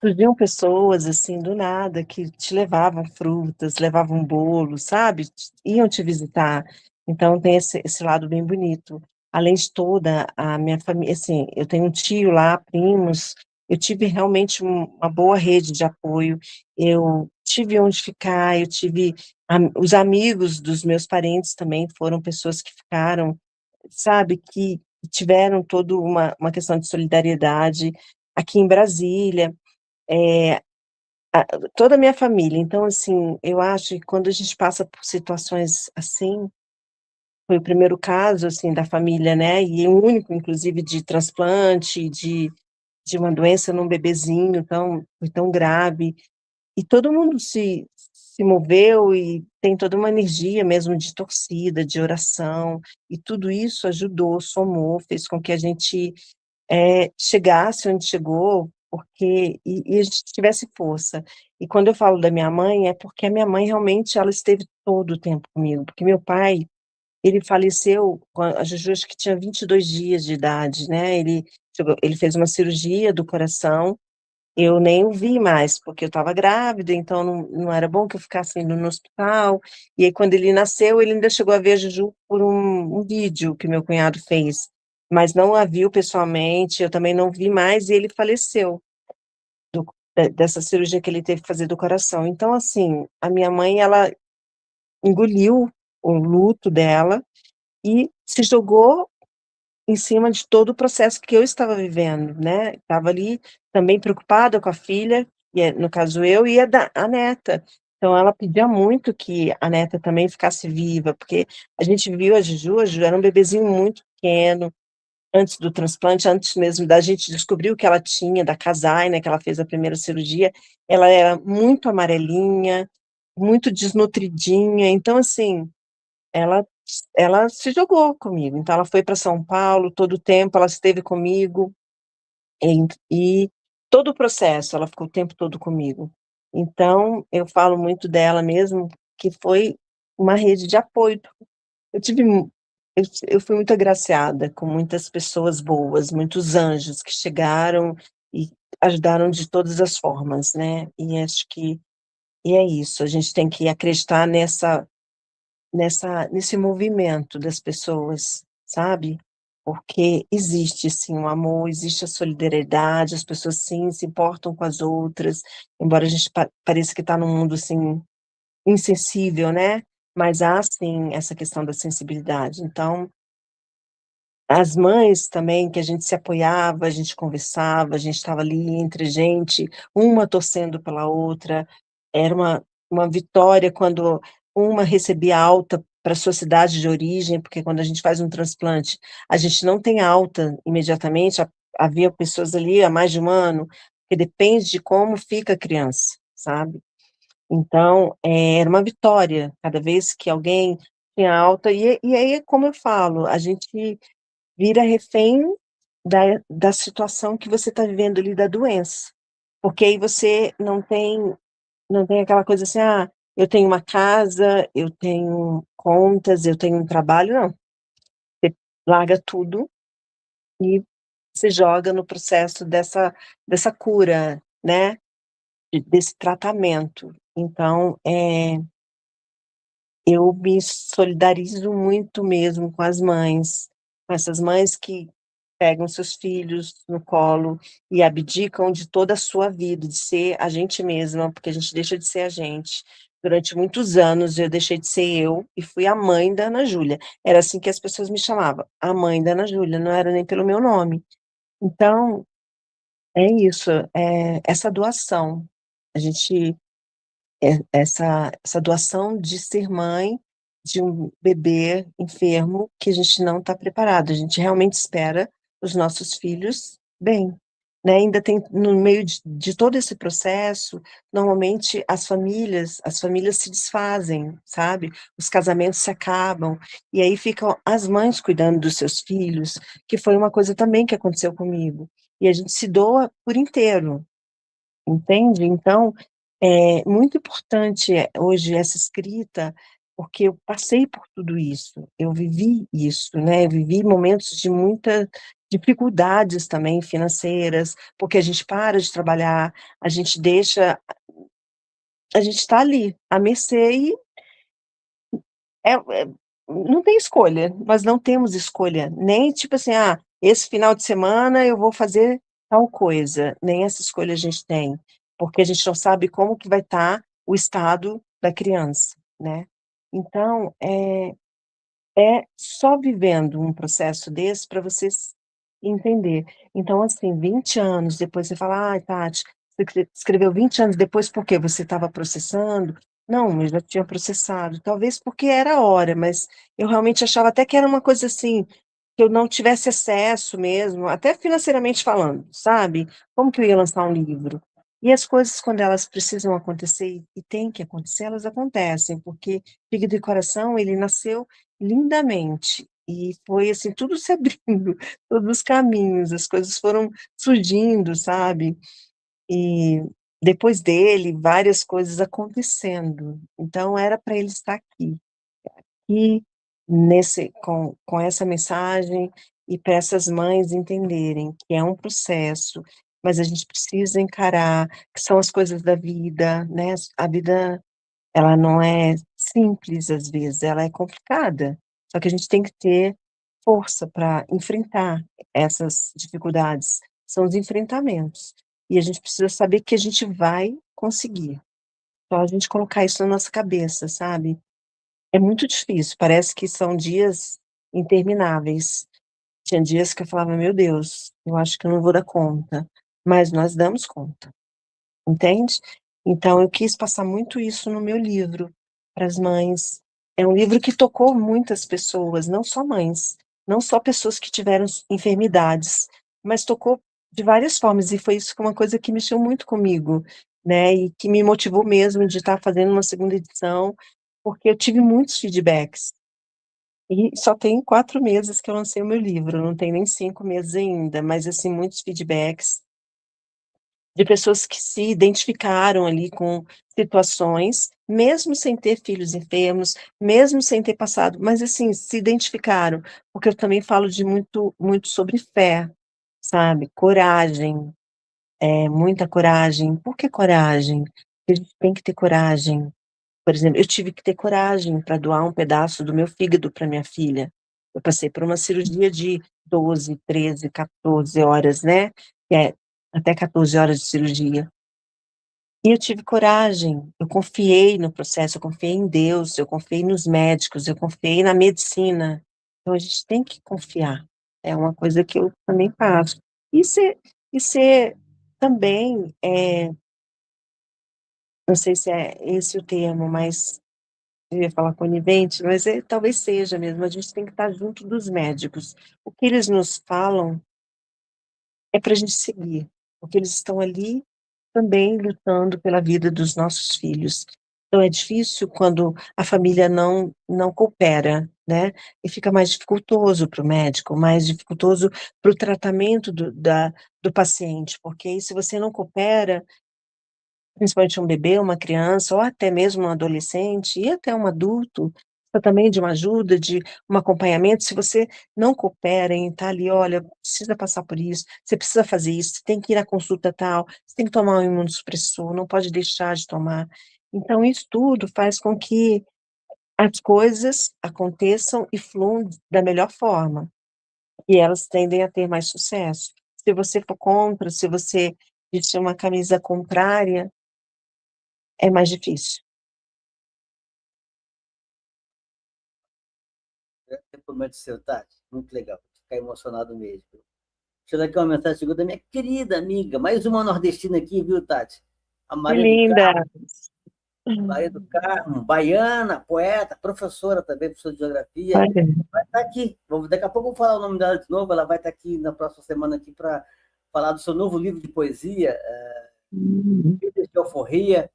surgiam pessoas, assim, do nada, que te levavam frutas, levavam bolo, sabe? Iam te visitar. Então, tem esse lado bem bonito. Além de toda a minha família, assim, eu tenho um tio lá, primos, eu tive realmente uma boa rede de apoio, eu tive onde ficar, eu tive os amigos dos meus parentes também foram pessoas que ficaram, sabe, que tiveram toda uma questão de solidariedade aqui em Brasília, é, a toda a minha família. Então, assim, eu acho que quando a gente passa por situações assim, foi o primeiro caso, assim, da família, né, e o único, inclusive, de transplante, de uma doença num bebezinho foi tão grave, e todo mundo se moveu e tem toda uma energia mesmo de torcida, de oração, e tudo isso ajudou, somou, fez com que a gente chegasse onde chegou, porque e a gente tivesse força. E quando eu falo da minha mãe, é porque a minha mãe realmente ela esteve todo o tempo comigo, porque meu pai, ele faleceu quan a Juju acho que tinha 22 dias de idade, né, ele fez uma cirurgia do coração, eu nem o vi mais, porque eu estava grávida, então não era bom que eu ficasse indo no hospital, e aí quando ele nasceu, ele ainda chegou a ver a Juju por um vídeo que meu cunhado fez, mas não a viu pessoalmente, eu também não vi mais, e ele faleceu dessa cirurgia que ele teve que fazer do coração. Então, assim, a minha mãe, ela engoliu o luto dela e se jogou em cima de todo o processo que eu estava vivendo, né, estava ali também preocupada com a filha, no caso eu, e a neta. Então ela pedia muito que a neta também ficasse viva, porque a gente viu a Juju era um bebezinho muito pequeno, antes do transplante, antes mesmo da gente descobrir o que ela tinha, da Casai, né, que ela fez a primeira cirurgia, ela era muito amarelinha, muito desnutridinha, então assim, ela ela se jogou comigo, então ela foi para São Paulo, todo o tempo ela esteve comigo, e todo o processo, ela ficou o tempo todo comigo. Então, eu falo muito dela mesmo, que foi uma rede de apoio. Eu tive mu eu fui muito agraciada com muitas pessoas boas, muitos anjos que chegaram e ajudaram de todas as formas, né, e acho que é isso, a gente tem que acreditar nesse movimento das pessoas, sabe, porque existe sim o amor, existe a solidariedade, as pessoas sim se importam com as outras, embora a gente pareça que está num mundo, assim, insensível, né, mas há sim essa questão da sensibilidade. Então, as mães também que a gente se apoiava, a gente conversava, a gente estava ali entre gente, uma torcendo pela outra, era uma vitória quando uma recebia alta para sua cidade de origem, porque quando a gente faz um transplante, a gente não tem alta imediatamente, havia pessoas ali há mais de 1 ano, que depende de como fica a criança, sabe. Então, era uma vitória, cada vez que alguém tinha alta, e aí, como eu falo, a gente vira refém da situação que você está vivendo ali, da doença. Porque aí você não tem aquela coisa assim: "Ah, eu tenho uma casa, eu tenho contas, eu tenho um trabalho, não. Você larga tudo e se joga no processo dessa cura, né? Desse tratamento. Então, eu me solidarizo muito mesmo com essas mães que pegam seus filhos no colo e abdicam de toda a sua vida, de ser a gente mesma, porque a gente deixa de ser a gente. Durante muitos anos eu deixei de ser eu e fui a mãe da Ana Júlia. Era assim que as pessoas me chamavam, a mãe da Ana Júlia, não era nem pelo meu nome. Então, é isso, essa doação. A gente essa doação de ser mãe de um bebê enfermo que a gente não está preparado, a gente realmente espera os nossos filhos bem, né, ainda tem no meio de todo esse processo, normalmente as famílias se desfazem, sabe, os casamentos se acabam, e aí ficam as mães cuidando dos seus filhos, que foi uma coisa também que aconteceu comigo, e a gente se doa por inteiro, entende? Então, é muito importante hoje essa escrita, porque eu passei por tudo isso, eu vivi isso, né, eu vivi momentos de muita dificuldades também financeiras, porque a gente para de trabalhar, a gente deixa a gente está ali, à mercê e não tem escolha, nós não temos escolha, nem tipo assim: "Ah, esse final de semana eu vou fazer tal coisa", nem essa escolha a gente tem, porque a gente não sabe como que vai estar o estado da criança, né. Então, é só vivendo um processo desse para você entender. Então, assim, 20 anos depois você fala: "Ai, Tati, você escreveu 20 anos depois porque você estava processando?". Não, eu já tinha processado, talvez porque era a hora, mas eu realmente achava até que era uma coisa, assim, que eu não tivesse acesso mesmo, até financeiramente falando, sabe. Como que eu ia lançar um livro? E as coisas quando elas precisam acontecer e têm que acontecer, elas acontecem, porque Fígado e Coração, ele nasceu lindamente, e foi, assim, tudo se abrindo, todos os caminhos, as coisas foram surgindo, sabe. E depois dele, várias coisas acontecendo, então era para ele estar aqui. E nesse com essa mensagem e para essas mães entenderem que é um processo, mas a gente precisa encarar, que são as coisas da vida, né, a vida ela não é simples às vezes, ela é complicada, só que a gente tem que ter força para enfrentar essas dificuldades, são os enfrentamentos. E a gente precisa saber que a gente vai conseguir, só a gente colocar isso na nossa cabeça, sabe. É muito difícil, parece que são dias intermináveis. Tinha dias que eu falava: "Meu Deus, eu acho que eu não vou dar conta", mas nós damos conta, entende? Então eu quis passar muito isso no meu livro, para as mães. É um livro que tocou muitas pessoas, não só mães, não só pessoas que tiveram enfermidades, mas tocou de várias formas e foi isso que uma coisa que mexeu muito comigo, né, e que me motivou mesmo de estar fazendo uma segunda edição, porque eu tive muitos feedbacks. E só tem 4 meses que eu lancei o meu livro, não tem nem 5 meses ainda, mas, assim, muitos feedbacks de pessoas que se identificaram ali com situações, mesmo sem ter filhos enfermos, mesmo sem ter passado, mas, assim, se identificaram, porque eu também falo de muito sobre fé, sabe, coragem, muita coragem. Por que coragem? Porque a gente tem que ter coragem. Por exemplo, eu tive que ter coragem para doar um pedaço do meu fígado para minha filha. Eu passei por uma cirurgia de 12, 13, 14 horas, né, que é até 14 horas de cirurgia. E eu tive coragem, eu confiei no processo, eu confiei em Deus, eu confiei nos médicos, eu confiei na medicina. Então a gente tem que confiar, é uma coisa que eu também faço. E ser também, não sei se é esse o termo, mas eu ia falar conivente, mas talvez seja mesmo, a gente tem que estar junto dos médicos. O que eles nos falam é para a gente seguir, porque eles estão ali também lutando pela vida dos nossos filhos. Então é difícil quando a família não coopera, né, e fica mais dificultoso para o médico, mais dificultoso para o tratamento do paciente, porque aí se você não coopera, principalmente um bebê, uma criança, ou até mesmo um adolescente, e até um adulto, precisa também de uma ajuda, de um acompanhamento. Se você não coopera em estar ali, olha, precisa passar por isso, você precisa fazer isso, você tem que ir à consulta tal, você tem que tomar um imunossupressor, não pode deixar de tomar. Então, isso tudo faz com que as coisas aconteçam e fluam da melhor forma, e elas tendem a ter mais sucesso. Se você for contra, se você vestir uma camisa contrária, é mais difícil. Depoimento seu, Tati. Muito legal. Vou ficar emocionado mesmo. Deixa eu dar aqui uma mensagem chegou da minha querida amiga, mais uma nordestina aqui, viu, Tati? A Que Maria do linda! Carmo. Maria do Carmo, baiana, poeta, professora também, professora de geografia. Olha, Vai estar aqui. Daqui a pouco eu vou falar o nome dela de novo. Ela vai estar aqui na próxima semana aqui para falar do seu novo livro de poesia, Vidas de Alforria.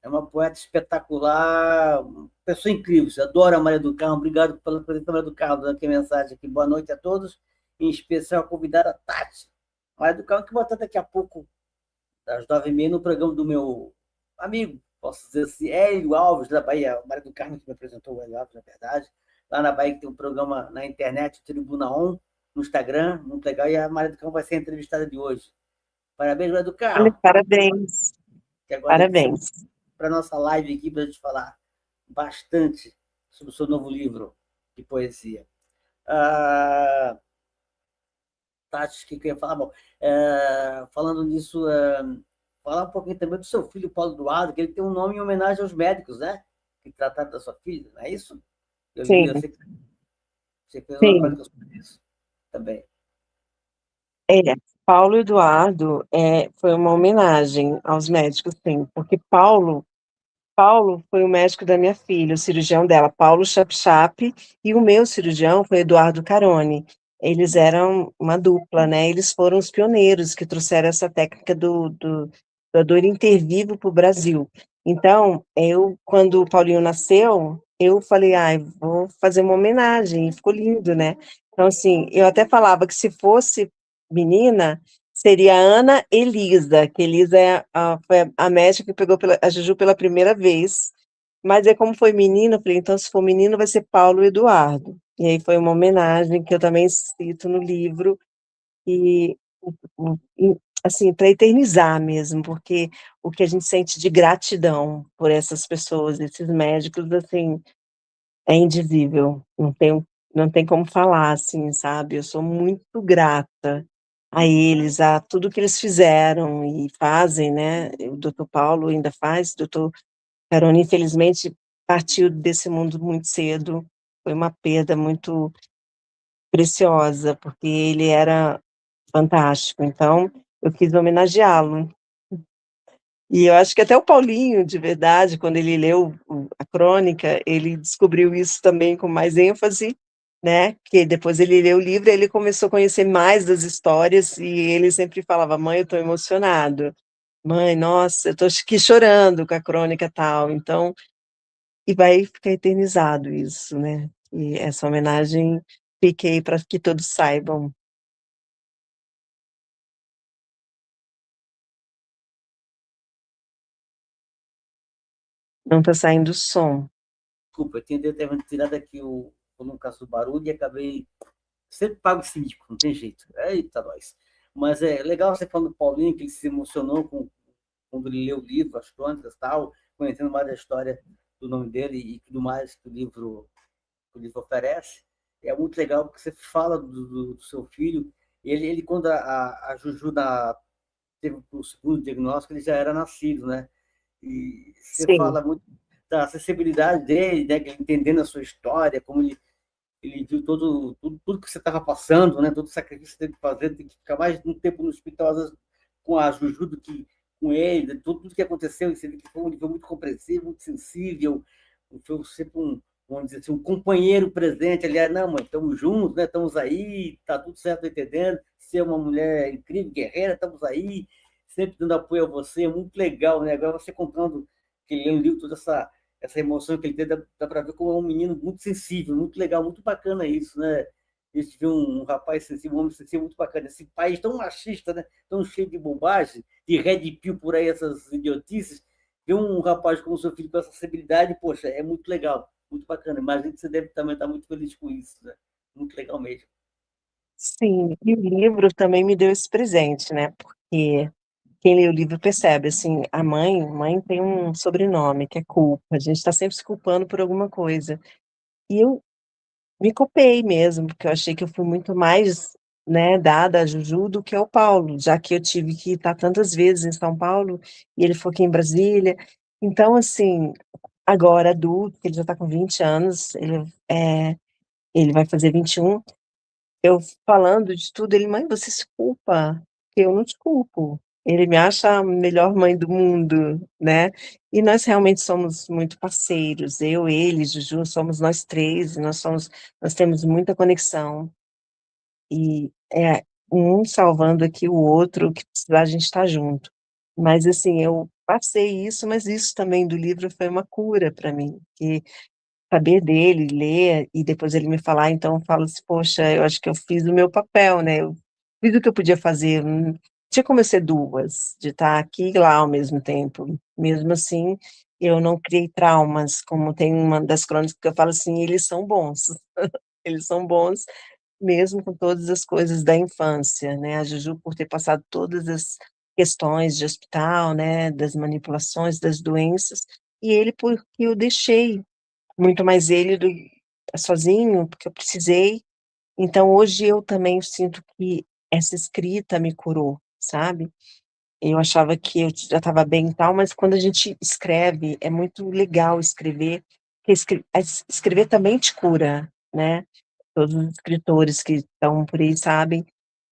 É uma poeta espetacular, uma pessoa incrível. Eu adoro a Maria do Carmo. Obrigado pela presença, Maria do Carmo, dando aqui a mensagem aqui. Boa noite a todos, em especial a convidada Tati. Maria do Carmo, que vai estar daqui a pouco, às 9h30, no programa do meu amigo, posso dizer assim, Hélio Alves, da Bahia. O Maria do Carmo que me apresentou, o Hélio Alves, na verdade. Lá na Bahia, que tem um programa na internet, Tribuna On, no Instagram, muito legal. E a Maria do Carmo vai ser a entrevistada de hoje. Parabéns, Maria do olha, Carmo. parabéns, Que agora aqui você parabéns. para a nossa live aqui para a gente falar bastante sobre o seu novo livro de poesia. Tati, que eu ia falar? Bom, falando nisso, falar um pouquinho também do seu filho, Paulo Eduardo, que ele tem um nome em homenagem aos médicos, né? Que trataram da sua filha, não é isso? Eu li, eu Sim, sei que você fez uma sim. crônica sobre isso também. É, Paulo Eduardo, foi uma homenagem aos médicos, sim, porque Paulo foi o médico da minha filha, o cirurgião dela, Paulo Chapchap, e o meu cirurgião foi Eduardo Carone. Eles eram uma dupla, né? Eles foram os pioneiros que trouxeram essa técnica da dor intervivo para o Brasil. Então, quando o Paulinho nasceu, eu falei, ai, vou fazer uma homenagem, e ficou lindo, né? Então, assim, eu até falava que se fosse menina, seria Ana Elisa, que Elisa foi a médica que pegou a Juju pela primeira vez. Mas é como foi menino, eu falei, então se for menino vai ser Paulo Eduardo. E aí foi uma homenagem que eu também cito no livro, e, assim, para eternizar mesmo, porque o que a gente sente de gratidão por essas pessoas, esses médicos, assim, é indizível, não tem como falar, assim, sabe, eu sou muito grata a eles, a tudo que eles fizeram e fazem, né, o doutor Paulo ainda faz, o doutor Carone infelizmente partiu desse mundo muito cedo, foi uma perda muito preciosa, porque ele era fantástico, então eu quis homenageá-lo. E eu acho que até o Paulinho, de verdade, quando ele leu a crônica, ele descobriu isso também com mais ênfase, né? Que depois ele leu o livro, ele começou a conhecer mais das histórias e ele sempre falava: "Mãe, eu estou emocionado. Mãe, nossa, eu estou aqui chorando com a crônica tal". Então, e vai ficar eternizado isso, né? E essa homenagem fiquei para que todos saibam. Não está saindo som. Desculpa, eu tinha tirado aqui o Lucas do barulho e acabei sempre pago síndico, não tem jeito. Eita, nós. Mas é legal você falando do Paulinho, que ele se emocionou quando ele leu o livro, as crônicas e tal, conhecendo mais a história do nome dele e tudo mais que o livro oferece. É muito legal porque você fala do seu filho. Ele quando a Juju teve o segundo diagnóstico, ele já era nascido, né? E você Sim, fala muito da acessibilidade dele, né? Entendendo a sua história, como ele viu tudo que você estava passando, né? Todo o sacrifício que você teve que fazer, tem que ficar mais um tempo no hospital, às vezes, com a Juju do que com ele, tudo que aconteceu, você vê que foi muito compreensivo, muito sensível, foi sempre vamos dizer assim, um companheiro presente, aliás, não, mãe, estamos juntos, né? Estamos aí, tá tudo certo, entendendo, você é uma mulher incrível, guerreira, estamos aí, sempre dando apoio a você, muito legal, né? Agora você contando que ele leu toda essa emoção que ele tem, dá para ver como é um menino muito sensível, muito legal, muito bacana isso, né? A gente vê um rapaz sensível, um homem sensível muito bacana. Esse país tão machista, né? Tão cheio de bobagem, de red pill por aí, essas idiotices. Ver um rapaz como seu filho com essa sensibilidade, poxa, é muito legal, muito bacana. Imagino que você deve também estar muito feliz com isso, né? Muito legal mesmo. Sim, e o livro também me deu esse presente, né, porque quem lê o livro percebe, assim, a mãe tem um sobrenome que é culpa, a gente está sempre se culpando por alguma coisa. E eu me culpei mesmo, porque eu achei que eu fui muito mais, né, dada a Juju do que ao Paulo, já que eu tive que estar tantas vezes em São Paulo e ele foi aqui em Brasília. Então, assim, agora adulto, ele já está com 20 anos, ele vai fazer 21. Eu falando de tudo, ele: "Mãe, você se culpa, eu não te culpo". Ele me acha a melhor mãe do mundo, né. E nós realmente somos muito parceiros, eu, ele, Juju, somos nós 3, e nós temos muita conexão. E é um salvando aqui o outro, que precisar a gente está junto. Mas, assim, eu passei isso, mas isso também do livro foi uma cura para mim, que saber dele, ler e depois ele me falar, então eu falo assim: "Poxa, eu acho que eu fiz o meu papel, né, eu fiz o que eu podia fazer, não tinha como eu ser 2, de estar aqui e lá ao mesmo tempo". Mesmo assim, eu não criei traumas, como tem uma das crônicas que eu falo assim: "Eles são bons, eles são bons mesmo com todas as coisas da infância", né, a Juju por ter passado todas as questões de hospital, né, das manipulações, das doenças, e ele porque eu deixei muito mais ele do sozinho, porque eu precisei. Então hoje eu também sinto que essa escrita me curou, sabe. Eu achava que eu já estava bem e tal, mas quando a gente escreve, é muito legal escrever, porque escrever também te cura, né. Todos os escritores que estão por aí sabem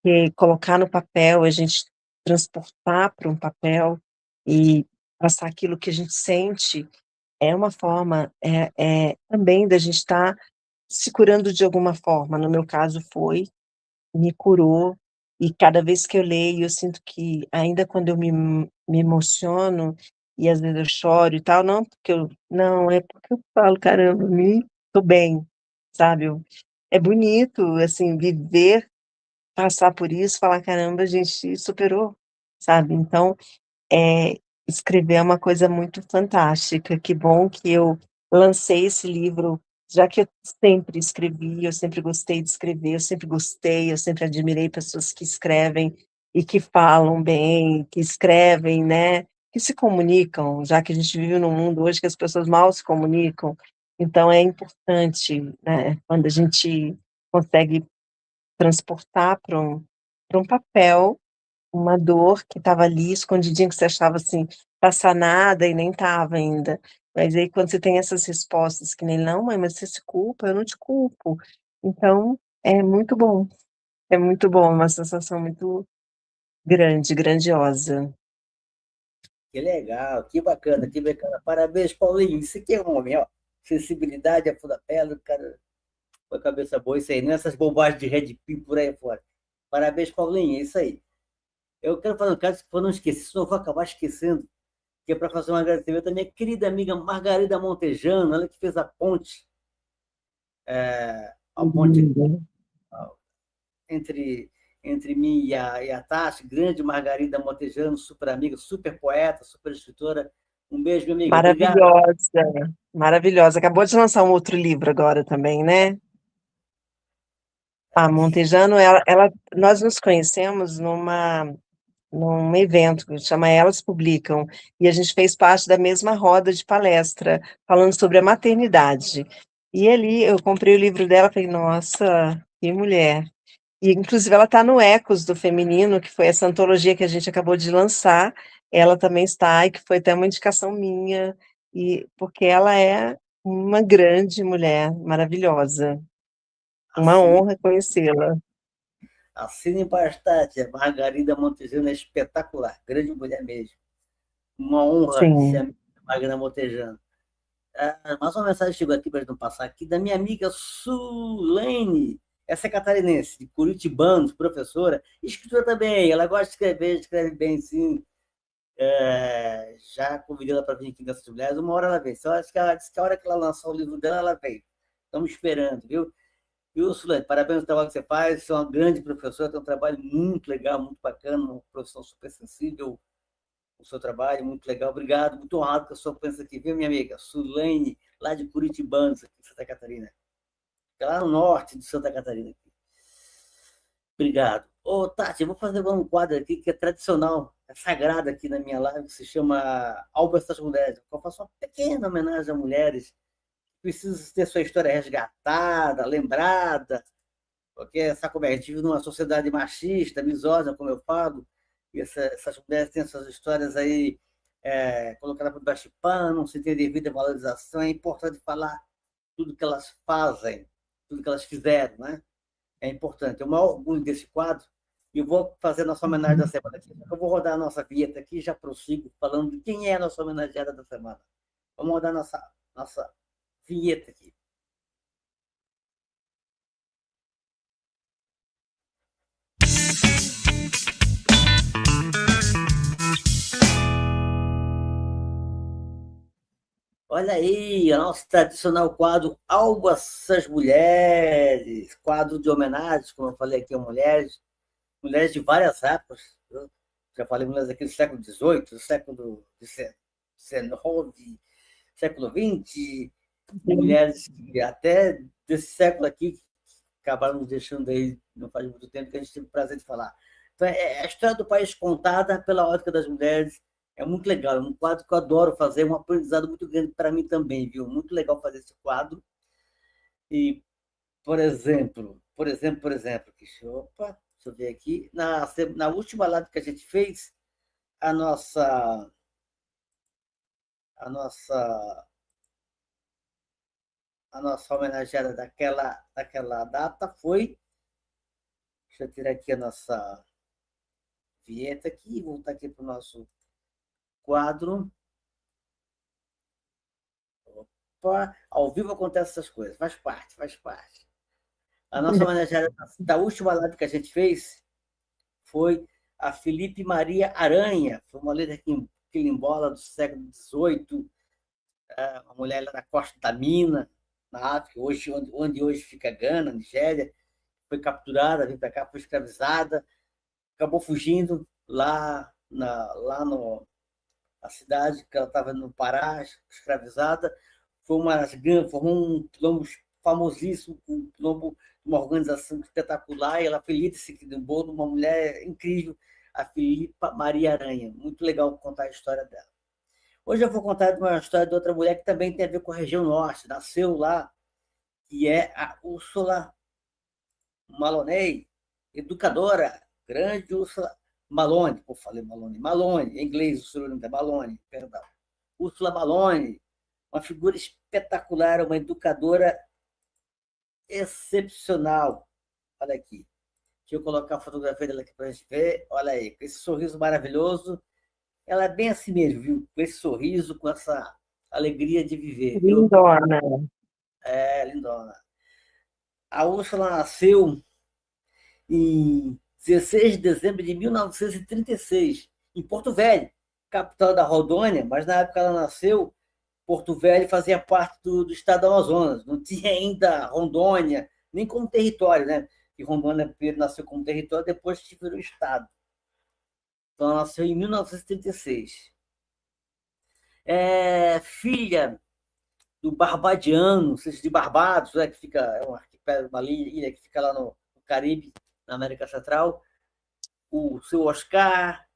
que colocar no papel, a gente transportar para um papel e passar aquilo que a gente sente, é uma forma, também da gente estar se curando de alguma forma, no meu caso foi, me curou, e cada vez que eu leio eu sinto que ainda quando eu me emociono, e às vezes eu choro e tal, não, é porque eu falo: "Caramba, me tô bem", sabe, é bonito, assim, viver, passar por isso, falar: "Caramba, a gente superou", sabe, então escrever é uma coisa muito fantástica, que bom que eu lancei esse livro, já que eu sempre escrevi, eu sempre gostei de escrever, eu sempre admirei pessoas que escrevem e que falam bem, que escrevem, né, que se comunicam, já que a gente vive num mundo hoje que as pessoas mal se comunicam, então é importante, né, quando a gente consegue transportar para um papel uma dor que estava ali escondidinha, que você achava, assim, tá sanada e nem estava ainda. Mas aí quando você tem essas respostas que nem: "Não mãe, mas você se culpa, eu não te culpo". Então, é muito bom, uma sensação muito grande, grandiosa. Que legal, que bacana, que bacana. Parabéns, Paulinho. Isso aqui é um homem, ó. Sensibilidade, a flor da pele, cara, com a cabeça boa, isso aí. Não é essas bobagens de red pill por aí fora. Parabéns, Paulinho, é isso aí. Eu quero fazer um caso que eu não esqueci, senão eu vou acabar esquecendo, que é para fazer um agradecimento à minha querida amiga Margarida Montejano, ela que fez a ponte, a ponte Uhum. entre, entre mim e a Tati, grande Margarida Montejano, super amiga, super poeta, super escritora. Um beijo, minha amiga. Obrigado. Maravilhosa, maravilhosa. Acabou de lançar um outro livro agora também, né. A Montejano, ela nós nos conhecemos num evento que chama Elas Publicam, e a gente fez parte da mesma roda de palestra, falando sobre a maternidade. E ali eu comprei o livro dela, falei: "Nossa, que mulher". E inclusive ela está no Ecos do Feminino, que foi essa antologia que a gente acabou de lançar, ela também está, e que foi até uma indicação minha, e porque ela é uma grande mulher, maravilhosa. Uma Assine, honra conhecê-la. assine bastante. A Margarida Montejano é espetacular, grande mulher mesmo. Uma honra ser Sim. amiga da Margarida Montejano. Mais uma mensagem chegou aqui para não passar aqui, da minha amiga Sulene. Essa é catarinense, de Curitibano, professora, escritora também. Ela gosta de escrever, escreve bem, sim. Já convidei ela para vir aqui nessas mulheres. Uma hora ela vem. Só acho que ela disse que a hora que ela lançar o livro dela, ela vem. Estamos esperando, viu? Úrsula, parabéns pelo trabalho que você faz, você é uma grande professora, tem um trabalho muito legal, muito bacana, uma profissão super sensível, o seu trabalho, muito legal, obrigado, muito honrado com a sua presença aqui, viu, minha amiga? Sulaine, lá de Curitibanos, aqui em Santa Catarina, lá no norte de Santa Catarina. Obrigado. Ô, Tati, eu vou fazer agora um quadro aqui que é tradicional, é sagrado aqui na minha live, que se chama Albas das Mulheres. Eu faço uma pequena homenagem a mulheres que precisam ter sua história resgatada, lembrada, porque essa vive numa sociedade machista, misógina, como eu falo, e essas mulheres têm essas histórias aí colocadas por baixo de pano, não se tem devida valorização. É importante falar tudo que elas fazem, tudo que elas fizeram, né? É importante. É o maior orgulho desse quadro. E eu vou fazer a nossa homenagem da semana aqui. Eu vou rodar a nossa vinheta aqui e já prossigo falando de quem é a nossa homenageada da semana. Vamos rodar a nossa vinheta aqui. Olha aí, o nosso tradicional quadro Algo essas Mulheres, quadro de homenagens, como eu falei aqui, a mulheres de várias épocas. Eu já falei mulheres aqui do século XVIII, do século XIX, século XX, mulheres que até desse século aqui que acabaram nos deixando aí, não faz muito tempo que a gente teve o prazer de falar. Então, a história do país contada pela ótica das mulheres é muito legal, é um quadro que eu adoro fazer, é um aprendizado muito grande para mim também, viu? Muito legal fazer esse quadro. E, por exemplo, deixa eu ver aqui, na última live que a gente fez, a nossa, a nossa, a nossa homenageada daquela data foi, deixa eu tirar aqui a nossa vinheta aqui, voltar aqui para o nosso quadro. Opa, ao vivo acontecem essas coisas, faz parte, faz parte. A nossa homenageada da última live que a gente fez foi a Felipe Maria Aranha, foi uma líder quilombola do século XVIII, uma mulher lá da costa da Mina, na África, onde hoje fica Gana, Nigéria, foi capturada, veio para cá, foi escravizada, acabou fugindo lá na cidade, que ela estava no Pará, escravizada, formou um quilombo famosíssimo, um quilombo, uma organização espetacular, e ela foi líder desse quilombo, uma mulher incrível, a Filipa Maria Aranha. Muito legal contar a história dela. Hoje eu vou contar uma história de outra mulher que também tem a ver com a região norte, nasceu lá, que é a Úrsula Maloney, educadora, grande Úrsula Malone, pô, falei Malone, Malone, em inglês o sobrenome é Malone, perdão. Úrsula Malone, uma figura espetacular, uma educadora excepcional. Olha aqui. Deixa eu colocar a fotografia dela aqui para a gente ver. Olha aí, com esse sorriso maravilhoso. Ela é bem assim mesmo, viu? Com esse sorriso, com essa alegria de viver, viu? Lindona. É, lindona. A Úrsula nasceu em 16 de dezembro de 1936, em Porto Velho, capital da Rondônia, mas na época ela nasceu, Porto Velho fazia parte do estado do Amazonas, não tinha ainda Rondônia, nem como território, né? E Rondônia primeiro nasceu como território, depois que virou estado. Então, ela nasceu em 1936. É filha do Barbadiano, não sei se de Barbados, né, que fica, é um arquipélago, uma ilha que fica lá no Caribe, na América Central, o seu Oscar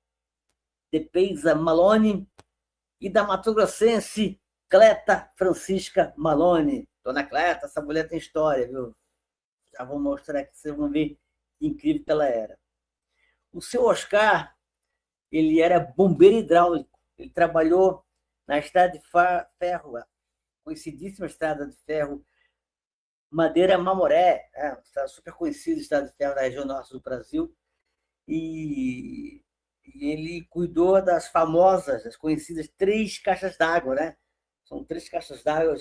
de Peiza Malone e da mato-grossense Cleta Francisca Malone. Dona Cleta, essa mulher tem história, viu? Já vou mostrar aqui, vocês vão ver que incrível que ela era. O seu Oscar, ele era bombeiro hidráulico, ele trabalhou na estrada de ferro, conhecidíssima estrada de ferro Madeira Mamoré, super conhecida estrada de ferro da região norte do Brasil, e ele cuidou das famosas, das conhecidas três caixas d'água, né? São três caixas d'água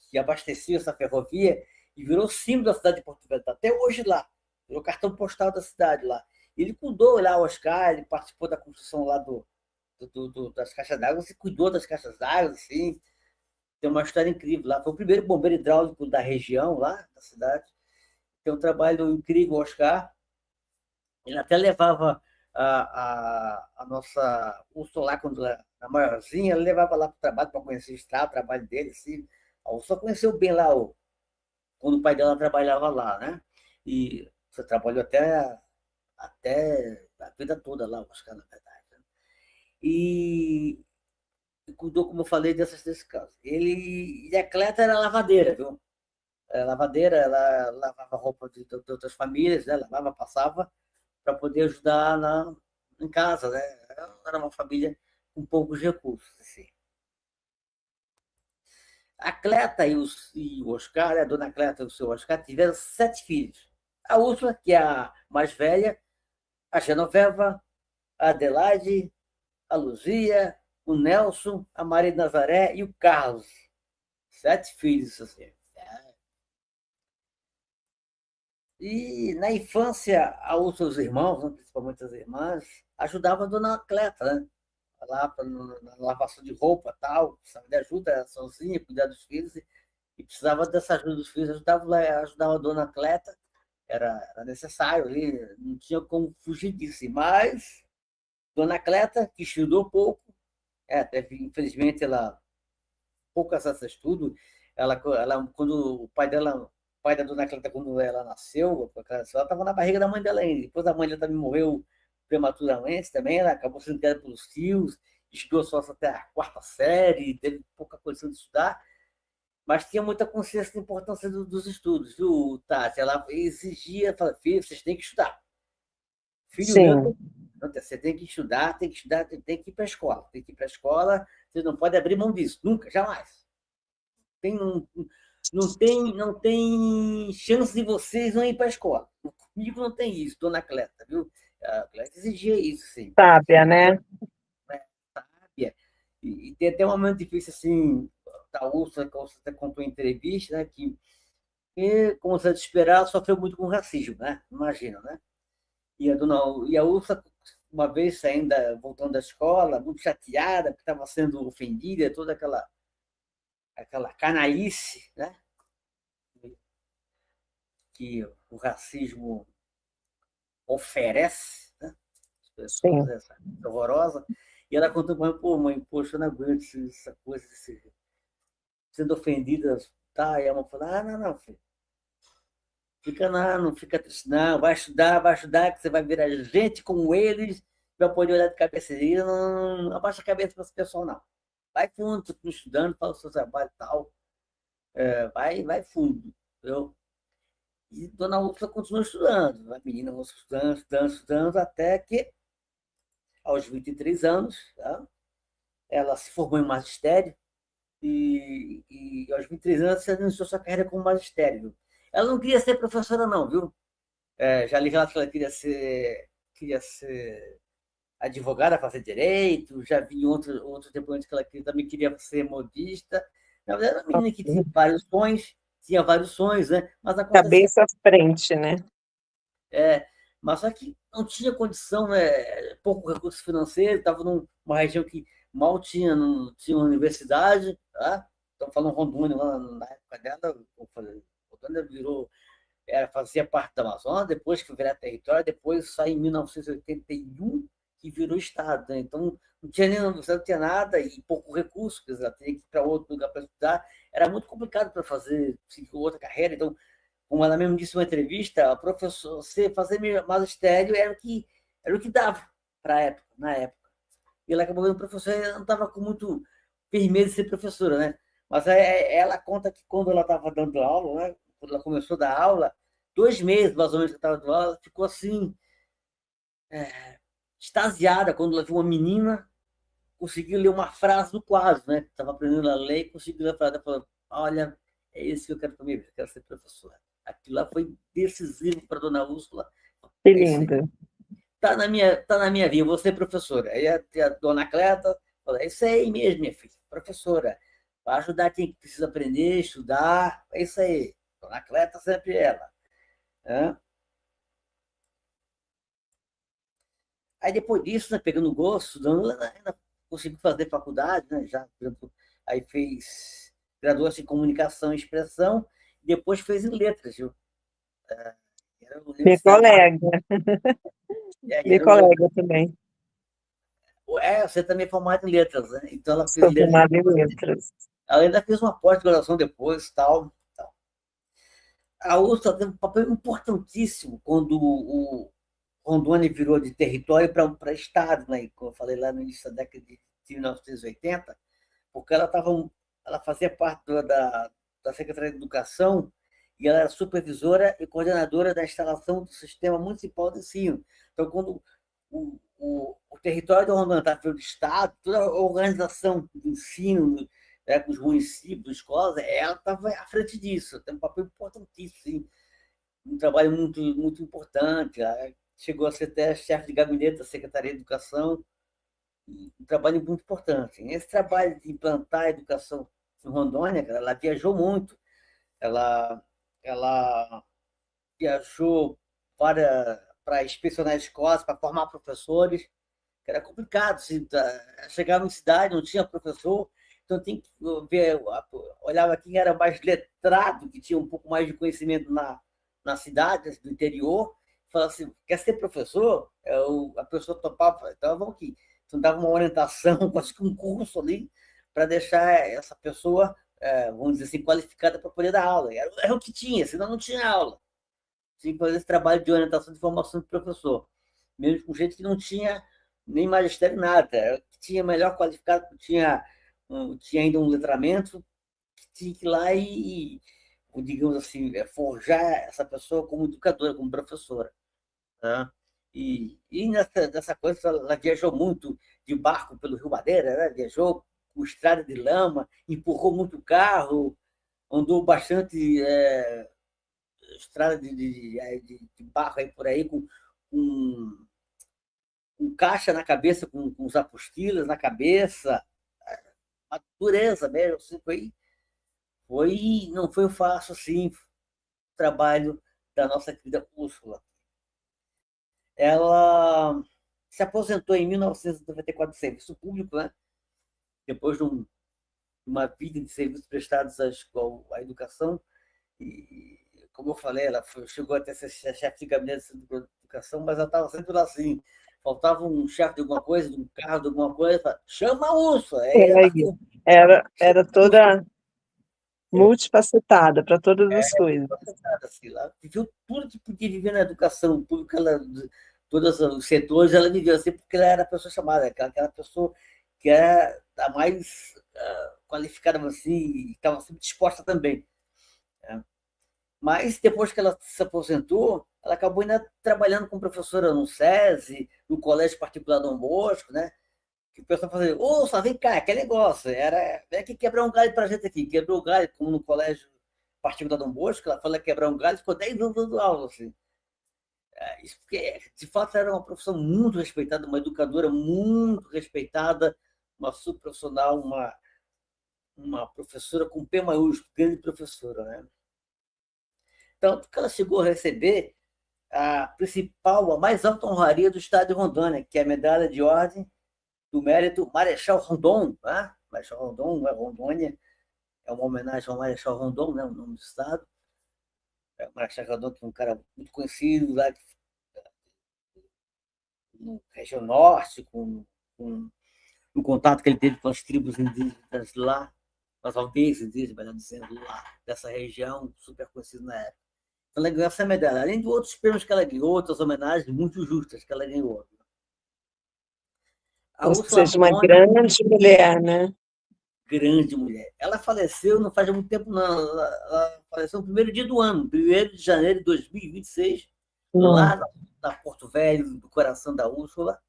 que abasteciam essa ferrovia e virou símbolo da cidade de Porto Velho, tá até hoje lá, virou cartão postal da cidade lá. Ele cuidou lá, o Oscar, ele participou da construção lá das caixas d'água, e cuidou das caixas d'água, assim, tem uma história incrível lá. Foi o primeiro bombeiro hidráulico da região lá, da cidade. tem um trabalho incrível, Oscar. Ele até levava a nossa Úrsula lá, quando ela era maiorzinha, ele levava lá para o trabalho para conhecer o trabalho dele. Assim. A Úrsula conheceu bem lá quando o pai dela trabalhava lá, né? E você trabalhou até a vida toda lá, Oscar, na verdade. Né? E cuidou, como eu falei, desse caso. E a Cleta era lavadeira, viu? Era lavadeira, ela lavava roupa de outras famílias, né? Lavava, passava, para poder ajudar em casa, né? Era uma família com poucos recursos, assim. A Cleta e o Oscar, a dona Cleta e o seu Oscar, tiveram 7 filhos. A Úrsula, que é a mais velha, a Genoveva, a Adelaide, a Luzia, o Nelson, a Maria de Nazaré e o Carlos. 7 filhos, assim. E na infância, os seus irmãos, né, principalmente as irmãs, ajudavam a dona Cleta, né? Lá na lavação de roupa, tal, precisava de ajuda sozinha, cuidar dos filhos, e precisava dessa ajuda dos filhos, ajudava a dona Cleta, era necessário ali, não tinha como fugir disso. Mas dona Cleta, que estudou pouco, infelizmente, ela pouco acesso a estudo, quando o pai da dona Cleta, quando ela nasceu, ela estava na barriga da mãe dela ainda. Depois a mãe dela também morreu prematuramente também, ela acabou sendo criada pelos tios, estudou só até a 4ª série, teve pouca condição de estudar, mas tinha muita consciência da importância dos estudos, viu, Tati? Ela exigia, falava, filho, vocês têm que estudar. Filho meu, Sim. você tem que estudar, tem que ir para a escola. Tem que ir para a escola, você não pode abrir mão disso, nunca, jamais. Tem, não, não tem chance de vocês não ir para a escola. Comigo não tem isso, dona Cleta, viu? A Cleta exigia isso, sim. Sábia, né? E tem até um momento difícil, assim, da Úrsula, que a Úrsula até contou em entrevista, né, que, como você esperar, sofreu muito com racismo, né? Imagina, né? E a Úrsula, uma vez saindo, voltando da escola, muito chateada, porque estava sendo ofendida, toda aquela canalice, né? Que o racismo oferece, né? As pessoas, Sim. essa coisa horrorosa. E ela contou para mim, pô, mãe, poxa, eu não aguento essa coisa, sendo ofendida, tá? E a mãe falou, não, não, filho. Não fica triste, não. Vai estudar, que você vai virar gente como eles, vai poder olhar de cabeça e não abaixa a cabeça para esse pessoal, não. Vai fundo, continua estudando, faz o seu trabalho e tal. Vai fundo, entendeu? E Dona Úrsula continua estudando. A menina vai estudando, estudando, estudando, até que, aos 23 anos, tá? Ela se formou em magistério e aos 23 anos ela iniciou sua carreira como magistério. Ela não queria ser professora, não, viu? Já li relatos que ela queria ser advogada, fazer direito, já vi outros depoimentos que ela também queria ser modista. Na verdade, era uma menina que tinha vários sonhos, né? Mas acontecia. Cabeça à frente, né? É, mas só que não tinha condição, né? Pouco recurso financeiro, estava numa região que mal tinha, não tinha uma universidade, tá? Estamos falando Rondônia, lá na época dela, eu falei, Rondônia fazia parte da Amazônia, depois que virar território, depois só em 1981 que virou Estado. Né? Então, não tinha nem universidade, não tinha nada, e pouco recurso, quer dizer, ela teria que ir para outro lugar para estudar. Era muito complicado para seguir outra carreira. Então, como ela mesmo disse em uma entrevista, a professor, você fazer magistério era o que dava para época, na época. E ela acabou vendo professora, ela não estava com muito firmeza de ser professora, né? Mas ela conta que quando ela estava dando aula, né? Quando ela começou a dar aula, 2 meses mais ou menos que estava dando aula, ela ficou assim, extasiada quando ela viu uma menina conseguir ler uma frase do quadro, né? Estava aprendendo a ler e conseguiu ler a frase. Ela falou, olha, é isso que eu quero para minha vida, eu quero ser professora. Aquilo lá foi decisivo para a dona Úrsula. Que É isso aí. lindo. Tá na minha vida, você professora. Aí a dona Cleta falou, é isso aí mesmo, minha filha, professora. Vai ajudar quem precisa aprender, estudar. É isso aí. Dona Cleta sempre ela. Né? Aí depois disso, né, pegando gosto, estudando, ela ainda conseguiu fazer faculdade, né? Já, por exemplo, aí graduou-se em comunicação e expressão, e depois fez em letras, viu? Era uma Minha universidade, colega, minha era uma, colega também. você também é formada em letras, né? Então ela fez Sou letras. formada em letras. Ela ainda fez uma pós-graduação depois, tal. A USP teve um papel importantíssimo quando o Rondônia virou de território para Estado, né? Como eu falei lá no início da década de 1980, porque ela fazia parte da Secretaria de Educação e ela era supervisora e coordenadora da instalação do Sistema Municipal de Ensino. Então, quando o território do Rondônia estava do Estado, toda a organização do ensino, né, com os municípios, escolas, ela estava à frente disso. Tem um papel importantíssimo, sim, um trabalho muito, muito importante. Ela chegou a ser até chefe de gabinete da Secretaria de Educação, um trabalho muito importante. Esse trabalho de implantar a educação em Rondônia, ela viajou muito. Ela, ela viajou para inspecionar escolas, para formar professores, que era complicado. Assim, chegava em cidade, não tinha professor, então tem que ver, olhava quem era mais letrado, que tinha um pouco mais de conhecimento na cidade, do interior, falava assim, quer ser professor? A pessoa topava, então vamos aqui. Então dava uma orientação, quase que um curso ali, para deixar essa pessoa, vamos dizer assim, qualificada para poder dar aula. Era o que tinha, senão não tinha aula. Tinha que fazer esse trabalho de orientação de formação de professor. Mesmo com gente que não tinha nem magistério, nada. Que tinha melhor qualificado, tinha ainda um letramento, que tinha que ir lá digamos assim, forjar essa pessoa como educadora, como professora. Tá? E nessa coisa, ela viajou muito de barco pelo Rio Madeira, né? Viajou com estrada de lama, empurrou muito carro, andou bastante estrada de barro aí por aí, com, com caixa na cabeça, com os apostilas na cabeça, a dureza mesmo, assim, não foi fácil, assim, o trabalho da nossa querida Úrsula. Ela se aposentou em 1994 de serviço público, né? Depois uma vida de serviços prestados à educação, e, como eu falei, chegou até ser chefe de gabinete de educação, mas ela estava sempre lá assim. Faltava um chefe de alguma coisa, de um carro, de alguma coisa, chama a Úrsula. Aí É, ela era toda multifacetada para todas as coisas. assim, ela viveu tudo que podia viver na educação, tudo que ela, todos os setores, ela viveu assim, porque ela era a pessoa chamada, aquela pessoa que era a mais qualificada assim, e estava sempre disposta também. Né? Mas depois que ela se aposentou, ela acabou ainda trabalhando como professora no SESI, no Colégio Particular Dom Bosco, né? Que o pessoal fazia, ô, só vem cá, que negócio. Vem aqui quebrar um galho pra gente aqui. Quebrou o galho, como no Colégio Particular Dom Bosco, ela falou quebrar um galho, ficou 10 anos dando aula, assim. Isso porque, de fato, era uma profissão muito respeitada, uma educadora muito respeitada, uma subprofissional, uma professora com P maiúsculo, grande professora, né? Tanto que ela chegou a receber a principal, a mais alta honraria do estado de Rondônia, que é a medalha de ordem do mérito Marechal Rondon. Né? Marechal Rondon, não é Rondônia, é uma homenagem ao Marechal Rondon, né? O nome do estado. O Marechal Rondon, que é um cara muito conhecido lá no região norte, com o contato que ele teve com as tribos indígenas lá, com as aldeias indígenas, melhor dizendo, lá, dessa região, super conhecido na época. Então, ela ganhou essa medalha, além de outros prêmios que ela ganhou, outras homenagens muito justas que ela ganhou. A Ou Úrsula seja, uma Malone, grande mulher, né? grande mulher. Ela faleceu não faz muito tempo, não. Ela faleceu no primeiro dia do ano, 1º de janeiro de 2026, Não. lá na Porto Velho, do coração da Úrsula,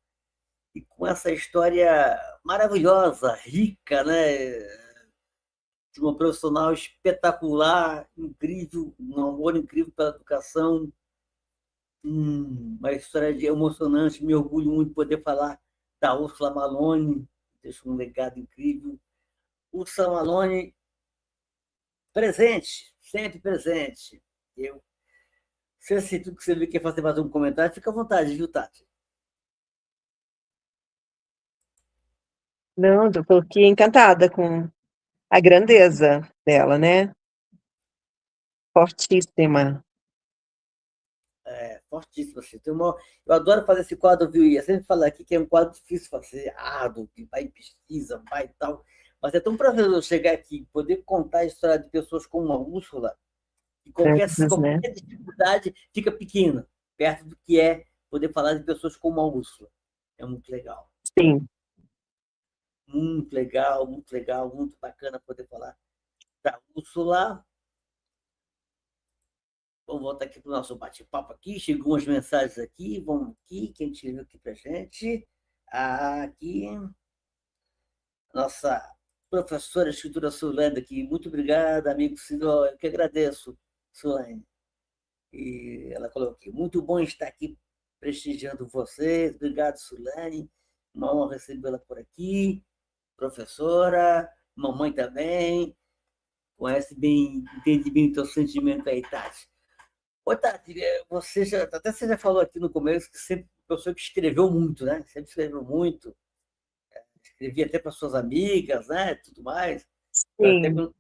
e com essa história maravilhosa, rica, né? De uma profissional espetacular, incrível, um amor incrível pela educação, uma história emocionante, me orgulho muito de poder falar da Úrsula Malone, deixa um legado incrível. Úrsula Malone presente, sempre presente. Eu, se tudo que você quer fazer mais um comentário, fica à vontade, viu, Tati? Não, estou aqui encantada com a grandeza dela, né? Fortíssima. fortíssimo. Assim. Eu adoro fazer esse quadro, viu? E eu sempre falo aqui que é um quadro difícil fazer, árduo, que vai em pesquisa, vai e tal. Mas é tão prazeroso chegar aqui, poder contar a história de pessoas como a Úrsula, e Grandes, né? qualquer dificuldade fica pequena, perto do que é poder falar de pessoas como a Úrsula. É muito legal. Sim. Muito legal, muito legal, muito bacana poder falar da Úrsula. Vamos voltar aqui para o nosso bate-papo aqui. Chegou umas mensagens aqui. Vamos aqui. Quem tirou aqui para gente? Aqui, nossa professora de escritura Sulane aqui. Muito obrigada, amigo Sidó. Eu que agradeço, Sulane. E ela colocou aqui. Muito bom estar aqui prestigiando vocês. Obrigado, Sulane. Uma honra recebê-la por aqui. Professora, mamãe também. Conhece bem, entende bem o teu sentimento aí, Tati. Ô, Tati, você já falou aqui no começo que sempre pessoa que escreveu muito, né? Sempre escreveu muito, escrevia até para suas amigas, né? Tudo mais. Até Sim. quando,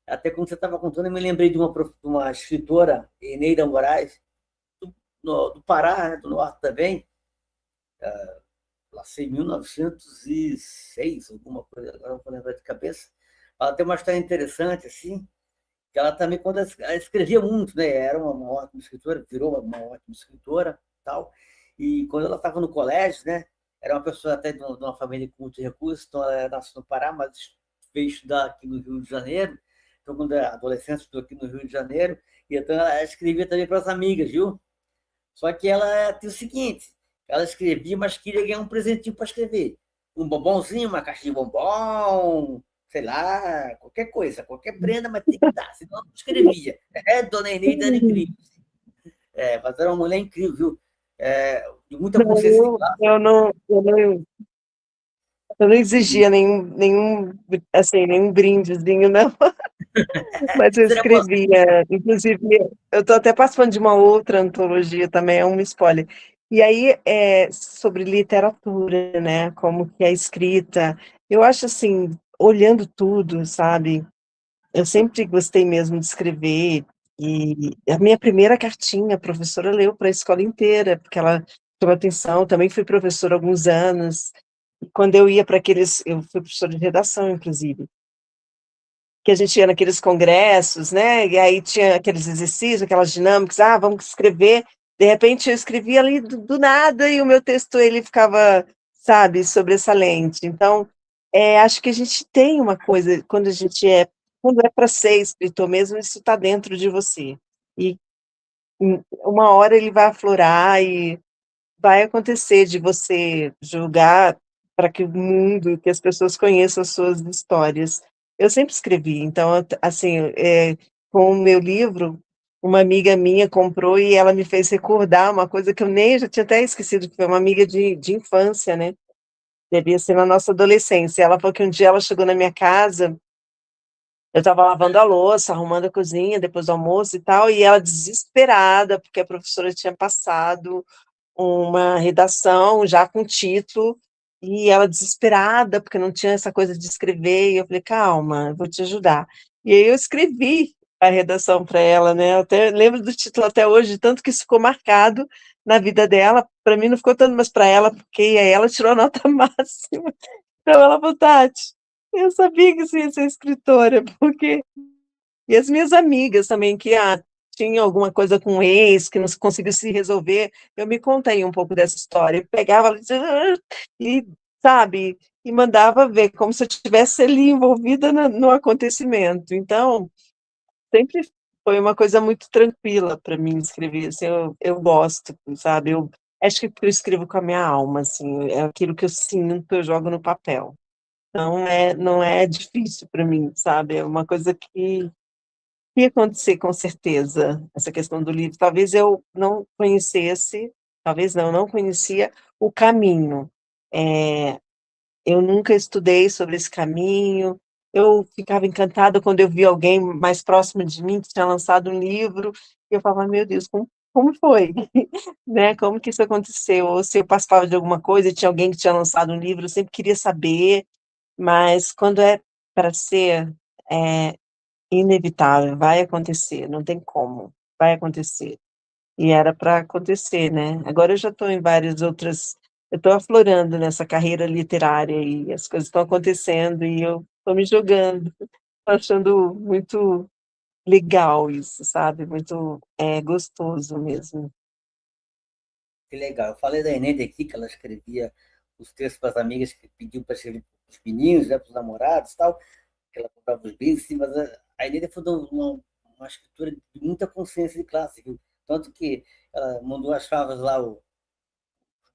até quando você estava contando, eu me lembrei de uma escritora, Eneida Moraes, do Pará, né? Do Norte também, nasceu em 1906, alguma coisa, agora não vou lembrar de cabeça. Ela tem uma história interessante, assim, que ela também, quando ela escrevia muito, né? Era uma ótima escritora, virou uma ótima escritora, tal. E quando ela estava no colégio, né? Era uma pessoa até de uma família com muitos recursos, então ela nasceu no Pará, mas veio estudar aqui no Rio de Janeiro. Então, quando era adolescente, estudou aqui no Rio de Janeiro. E então ela escrevia também para as amigas, viu? Só que ela tinha o seguinte: ela escrevia, mas queria ganhar um presentinho para escrever. Um bombonzinho, uma caixinha de bombom, sei lá, qualquer coisa, qualquer prenda, mas tem que dar, senão não escrevia. É, dona Eneida era incrível. É, mas era uma mulher incrível, viu? É, de muita Não, consciência de classe. eu não exigia assim, nenhum brindezinho, não. Mas eu Seria você. escrevia, inclusive, eu estou até participando de uma outra antologia também, é um spoiler. E aí é sobre literatura, né? Como que é escrita. Eu acho assim, olhando tudo, sabe? Eu sempre gostei mesmo de escrever. E a minha primeira cartinha, a professora leu para a escola inteira, porque ela chamou atenção. Também fui professora há alguns anos. E quando eu ia para aqueles, eu fui professora de redação, inclusive, que a gente ia naqueles congressos, né? E aí tinha aqueles exercícios, aquelas dinâmicas, vamos escrever. De repente eu escrevia ali do nada e o meu texto ele ficava, sabe, sobressalente. Então, acho que a gente tem uma coisa, quando é para ser escritor mesmo, isso está dentro de você. E uma hora ele vai aflorar e vai acontecer de você julgar para que o mundo, que as pessoas conheçam as suas histórias. Eu sempre escrevi, então, assim, com o meu livro, uma amiga minha comprou e ela me fez recordar uma coisa que já tinha até esquecido, que foi uma amiga de infância, né? Devia ser na nossa adolescência. Ela falou que um dia ela chegou na minha casa, eu estava lavando a louça, arrumando a cozinha, depois do almoço e tal, e ela desesperada, porque a professora tinha passado uma redação já com título, e ela desesperada, porque não tinha essa coisa de escrever, e eu falei, calma, eu vou te ajudar. E aí eu escrevi a redação para ela, né? Eu até lembro do título até hoje, tanto que isso ficou marcado na vida dela. Para mim não ficou tanto, mas para ela, porque aí ela tirou a nota máxima. Então ela falou, Tati, eu sabia que você ia ser escritora, porque e as minhas amigas também, que tinham alguma coisa com o ex, que não conseguiu se resolver, eu me contei um pouco dessa história. Eu pegava e, sabe, e mandava ver, como se eu estivesse ali envolvida no acontecimento. Então, sempre foi uma coisa muito tranquila para mim escrever. Assim, eu gosto, sabe? Eu acho que eu escrevo com a minha alma, assim, é aquilo que eu sinto, eu jogo no papel. Não é difícil para mim, sabe? É uma coisa que ia acontecer com certeza, essa questão do livro. Talvez eu não conhecesse, talvez não conhecia o caminho. Eu nunca estudei sobre esse caminho, eu ficava encantada quando eu via alguém mais próximo de mim que tinha lançado um livro, e eu falava: "Meu Deus, como foi?", né, como que isso aconteceu? Ou se eu participava de alguma coisa e tinha alguém que tinha lançado um livro, eu sempre queria saber, mas quando é para ser, é inevitável, vai acontecer, não tem como, vai acontecer. e era para acontecer, né. Agora eu já estou em várias outras, eu estou aflorando nessa carreira literária e as coisas estão acontecendo e eu estou me jogando. Tô achando muito legal isso, sabe, muito, gostoso mesmo. Que legal. Eu falei da Enéida aqui, que ela escrevia os textos para as amigas que pediam para escrever para os meninos, né, para os namorados e tal, que ela comprava os bens, sim, mas a Enéida foi uma escritora de muita consciência de classe, viu? Tanto que ela mandou as favas lá, os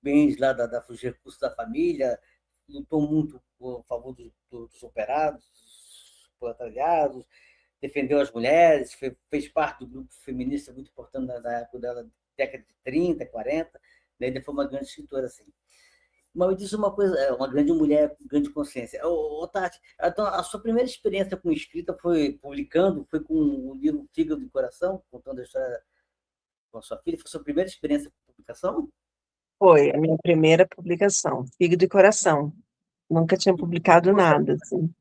bens lá dos recursos da família, lutou muito a favor dos operados, dos proletariados, defendeu as mulheres, fez parte do grupo feminista muito importante na época dela, década de 30, 40, né? Ainda foi uma grande escritora, assim. Mas me diz uma coisa, uma grande mulher, grande consciência. Ô, Tati, então, a sua primeira experiência com escrita foi publicando, foi com o livro Fígado de Coração, contando a história com a sua filha? Foi a sua primeira experiência com publicação? Foi a minha primeira publicação, Fígado e Coração. Nunca tinha E pegou publicado gosto, nada, assim.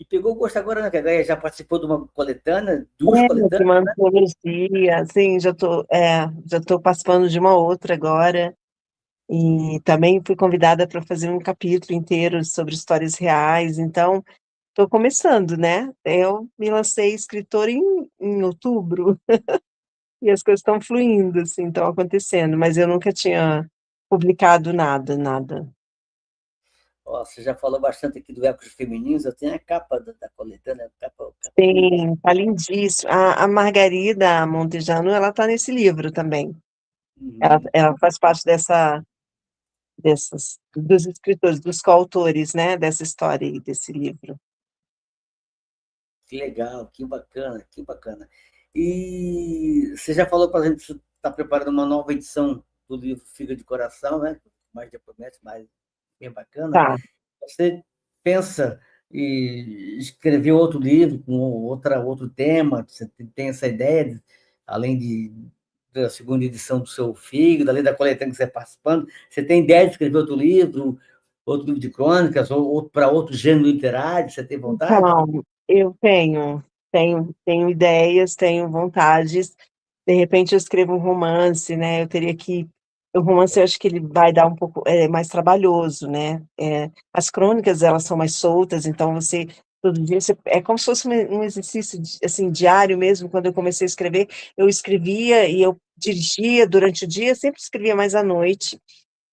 e pegou gosto agora, né? Que agora já participou de uma coletânea, duas De coletâneas, uma né? antologia, assim, já estou participando de uma outra agora, e também fui convidada para fazer um capítulo inteiro sobre histórias reais, então estou começando, né. Eu me lancei escritora em outubro, e as coisas estão fluindo, assim, estão acontecendo, mas eu nunca tinha publicado nada, nada. Ó, você já falou bastante aqui do Ecos Femininos, eu tenho a capa da coletânea, capa bonita. Sim, tá lindíssimo. A Margarida Montejano, ela tá nesse livro também. Uhum. Ela faz parte dessas dos escritores, dos coautores, né, dessa história aí, desse livro. Que legal, que bacana, que bacana. E você já falou para a gente que está preparando uma nova edição do livro Figa de Coração, né? Mais já promete, mais bem bacana. Tá. Você pensa em escrever outro livro com outro tema? Você tem essa ideia, além da segunda edição do seu Fígado, além da coletânea que você está participando? Você tem ideia de escrever outro livro de crônicas, ou para outro gênero literário? Você tem vontade? Então, eu tenho ideias, tenho vontades. De repente eu escrevo um romance, né, eu teria que o romance eu acho que ele vai dar um pouco mais trabalhoso, né. As crônicas elas são mais soltas, então você todo dia você é como se fosse um exercício assim, diário mesmo, quando eu comecei a escrever, eu escrevia e eu dirigia durante o dia, sempre escrevia mais à noite.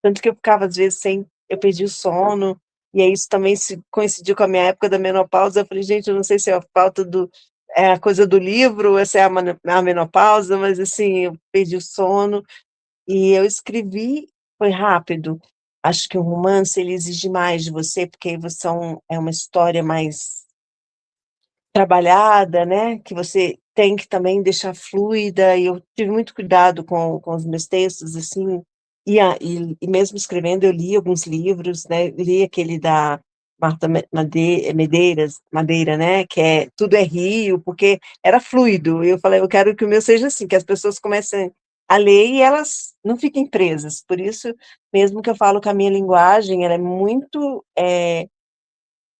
Tanto que eu ficava, às vezes, sem eu perdi o sono, e aí isso também se coincidiu com a minha época da menopausa, eu falei: "Gente, eu não sei se é a falta do é a coisa do livro, ou se é a menopausa", mas, assim, eu perdi o sono, e eu escrevi, foi rápido. Acho que o romance, ele exige mais de você, porque aí você é uma história mais trabalhada, né, que você tem que também deixar fluida, e eu tive muito cuidado com os meus textos, assim, e mesmo escrevendo eu li alguns livros, né, li aquele da Marta Madeira, né, que é Tudo é Rio, porque era fluido, e eu falei: "Eu quero que o meu seja assim, que as pessoas comecem a ler e elas não fiquem presas", por isso mesmo que eu falo que a minha linguagem ela é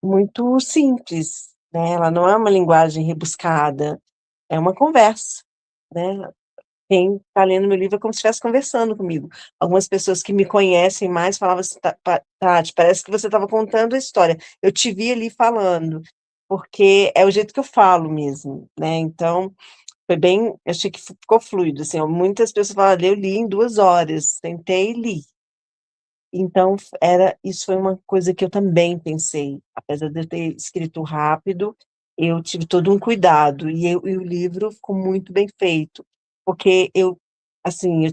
muito simples, né, ela não é uma linguagem rebuscada, é uma conversa, né. Quem está lendo meu livro é como se estivesse conversando comigo. Algumas pessoas que me conhecem mais falavam assim: Tati, parece que você estava contando a história, eu te vi ali falando", porque é o jeito que eu falo mesmo, né, então foi bem, achei que ficou fluido, assim, ó, muitas pessoas falaram: "Eu li em 2 horas, sentei e li". Então isso foi uma coisa que eu também pensei, apesar de eu ter escrito rápido, eu tive todo um cuidado, e o livro ficou muito bem feito, porque assim, eu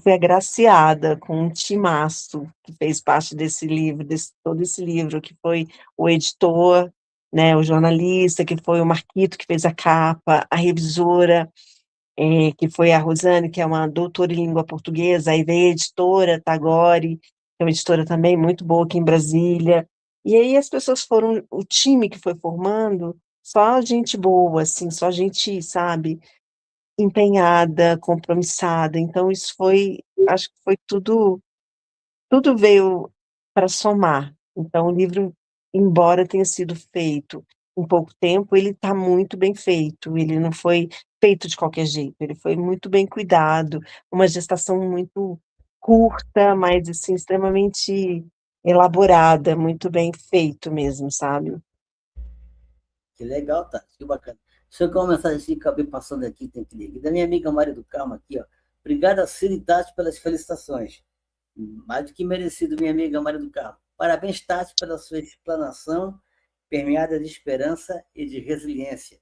fui agraciada com um timaço que fez parte desse livro, desse todo esse livro, que foi o editor, né, o jornalista, que foi o Marquito que fez a capa, a revisora, que foi a Rosane, que é uma doutora em língua portuguesa, aí veio a editora Tagore, que é uma editora também muito boa aqui em Brasília. E aí as pessoas foram o time que foi formando, só gente boa, assim, só gente, sabe, empenhada, compromissada, então isso foi acho que foi tudo veio para somar. Então o livro, embora tenha sido feito em pouco tempo, ele está muito bem feito, ele não foi feito de qualquer jeito, ele foi muito bem cuidado, uma gestação muito curta, mas, assim, extremamente elaborada, muito bem feito mesmo, sabe. Que legal, tá? Que bacana. Chegou uma mensagem aqui, acabei passando aqui, tem que ler. Da minha amiga Maria do Carmo aqui, ó. Obrigada, Ciro e Tati, pelas felicitações. Mais do que merecido, minha amiga Maria do Carmo. Parabéns, Tati, pela sua explanação permeada de esperança e de resiliência.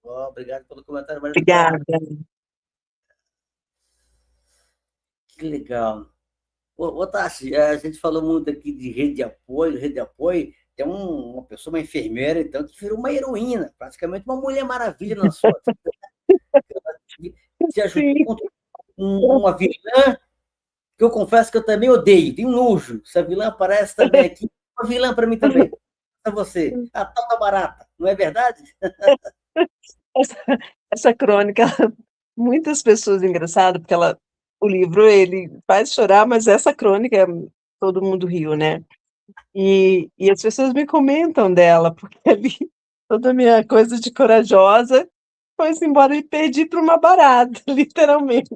Oh, obrigado pelo comentário, Maria do Carmo. Obrigada. Que legal. Ô, Tati, a gente falou muito aqui de rede de apoio, rede de apoio. Tem uma pessoa, uma enfermeira, então, que virou uma heroína, praticamente uma mulher maravilha na sua vida. Te ajudou Sim. contra uma vilã que eu confesso que eu também odeio, tenho nojo. Essa vilã aparece também aqui, uma vilã para mim também. Para você, a tal da barata, não é verdade? Essa essa crônica, muitas pessoas engraçado, porque ela o livro ele faz chorar, mas essa crônica todo mundo riu, né. E as pessoas me comentam dela, porque ali toda a minha coisa de corajosa foi-se embora e perdi para uma barata, literalmente.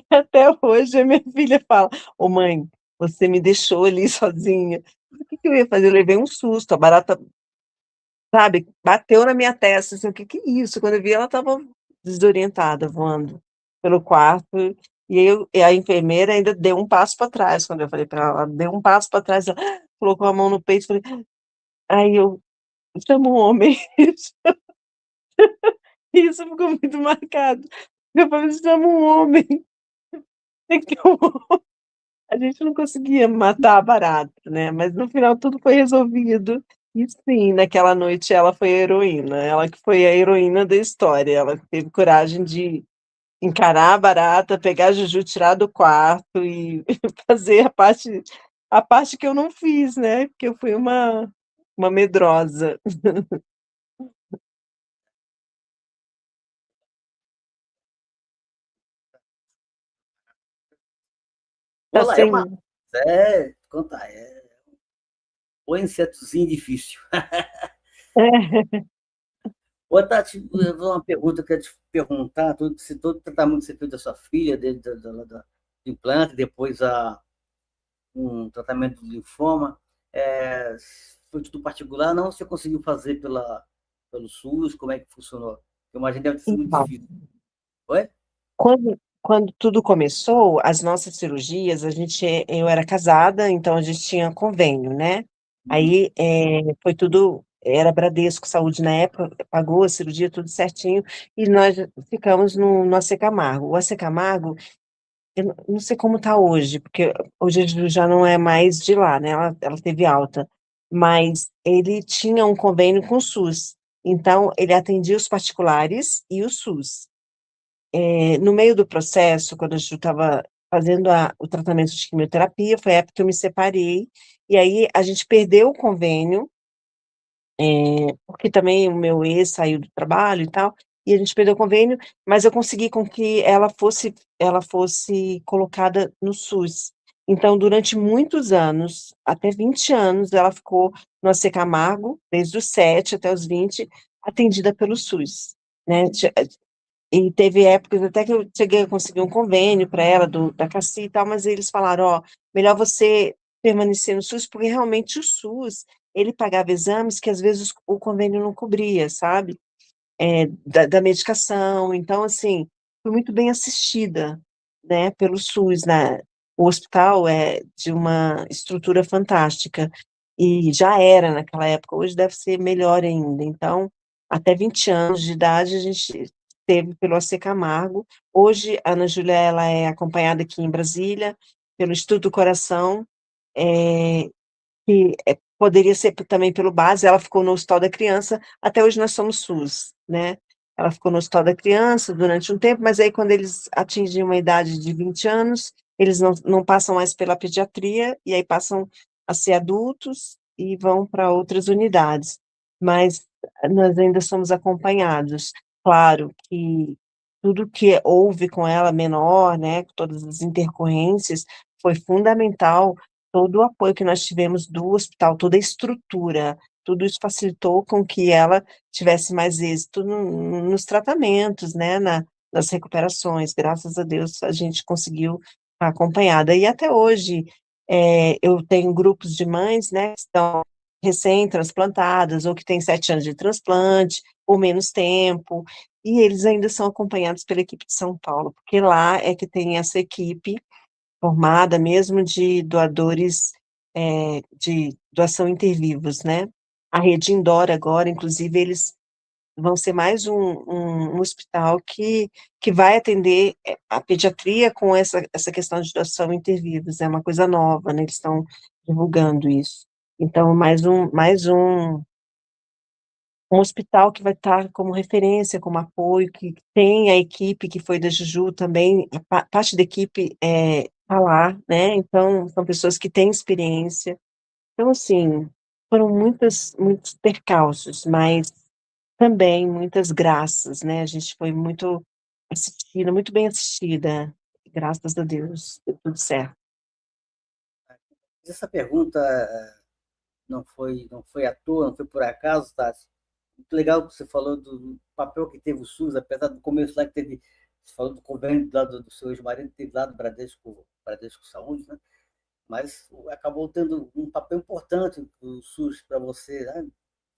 Até hoje a minha filha fala: "Ô mãe, você me deixou ali sozinha". O que que eu ia fazer? Eu levei um susto, a barata, sabe, bateu na minha testa, assim, o que que é isso? Quando eu vi ela estava desorientada, voando pelo quarto, e a enfermeira ainda deu um passo para trás, quando eu falei para ela, ela deu um passo para trás, ela colocou a mão no peito, falei aí eu: "Chama um homem". Isso ficou muito marcado. Eu falei: "Chama um homem". Que horror. A gente não conseguia matar a barata, né, mas no final tudo foi resolvido. E sim, naquela noite ela foi a heroína, ela que foi a heroína da história, ela que teve coragem de encarar a barata, pegar a Juju, tirar do quarto e fazer a parte que eu não fiz, né, porque eu fui uma medrosa. Tá Olá, é uma. sem Conta, o insetozinho difícil. é. Ô, Tati, uma pergunta que eu quero te perguntar, se todo o tratamento que você fez da sua filha, desde do implante, depois um tratamento de linfoma, foi tudo particular, não você conseguiu fazer pelo SUS, como é que funcionou? Eu imagino que deve ter sido muito Então, difícil. Oi? quando tudo começou, as nossas cirurgias, eu era casada, então a gente tinha convênio, né. Uhum. Aí, foi tudo era Bradesco Saúde na época, pagou a cirurgia tudo certinho, e nós ficamos no AC Camargo. O AC Camargo, eu não sei como está hoje, porque hoje a Ju já não é mais de lá, né, ela teve alta, mas ele tinha um convênio com o SUS, então ele atendia os particulares e o SUS. No meio do processo, quando a gente estava fazendo o tratamento de quimioterapia, foi a época que eu me separei, e aí a gente perdeu o convênio, porque também o meu ex saiu do trabalho e tal, e a gente perdeu o convênio, mas eu consegui com que ela fosse colocada no SUS. Então, durante muitos anos, até 20 anos, ela ficou no AC Camargo, desde os 7 até os 20, atendida pelo SUS, né. E teve épocas até que eu cheguei a conseguir um convênio para ela da Cassi e tal, mas eles falaram: "Ó, melhor você permanecer no SUS", porque realmente o SUS, ele pagava exames que às vezes o convênio não cobria, sabe, da medicação, então assim, fui muito bem assistida, né, pelo SUS, né. O hospital é de uma estrutura fantástica, e já era naquela época, hoje deve ser melhor ainda, então, até 20 anos de idade a gente teve pelo AC Camargo. Hoje a Ana Júlia ela é acompanhada aqui em Brasília, pelo Instituto do Coração, eh, que, poderia ser também pelo Base, ela ficou no Hospital da Criança, até hoje nós somos SUS, né. Ela ficou no Hospital da Criança durante um tempo, mas aí quando eles atingem uma idade de 20 anos, eles não passam mais pela pediatria, e aí passam a ser adultos e vão para outras unidades. Mas nós ainda somos acompanhados. Claro que tudo que houve com ela menor, né, todas as intercorrências, foi fundamental todo o apoio que nós tivemos do hospital, toda a estrutura. tudo isso facilitou com que ela tivesse mais êxito nos tratamentos, né, nas recuperações. Graças a Deus a gente conseguiu estar acompanhada. E até hoje eu tenho grupos de mães, né, que estão recém-transplantadas ou que têm 7 anos de transplante ou menos tempo, e eles ainda são acompanhados pela equipe de São Paulo, porque lá é que tem essa equipe formada mesmo de doadores, de doação intervivos, né. A Rede Indoor agora, inclusive, eles vão ser mais um hospital que vai atender, a pediatria com essa questão de doação intervivos, é uma coisa nova, né, eles estão divulgando isso. Então um hospital que vai estar como referência, como apoio, que tem a equipe que foi da Juju também, a parte da equipe, está lá, né, então são pessoas que têm experiência. Então, assim, foram muitos percalços, mas também muitas graças, né, a gente foi muito bem assistida, graças a Deus, deu tudo certo. Essa pergunta não foi à toa, não foi por acaso, Tati. Muito legal que você falou do papel que teve o SUS, apesar do começo lá que teve, você falou do convênio do seu ex-marido, teve lá do Bradesco Saúde, né? Mas acabou tendo um papel importante o SUS para você, né?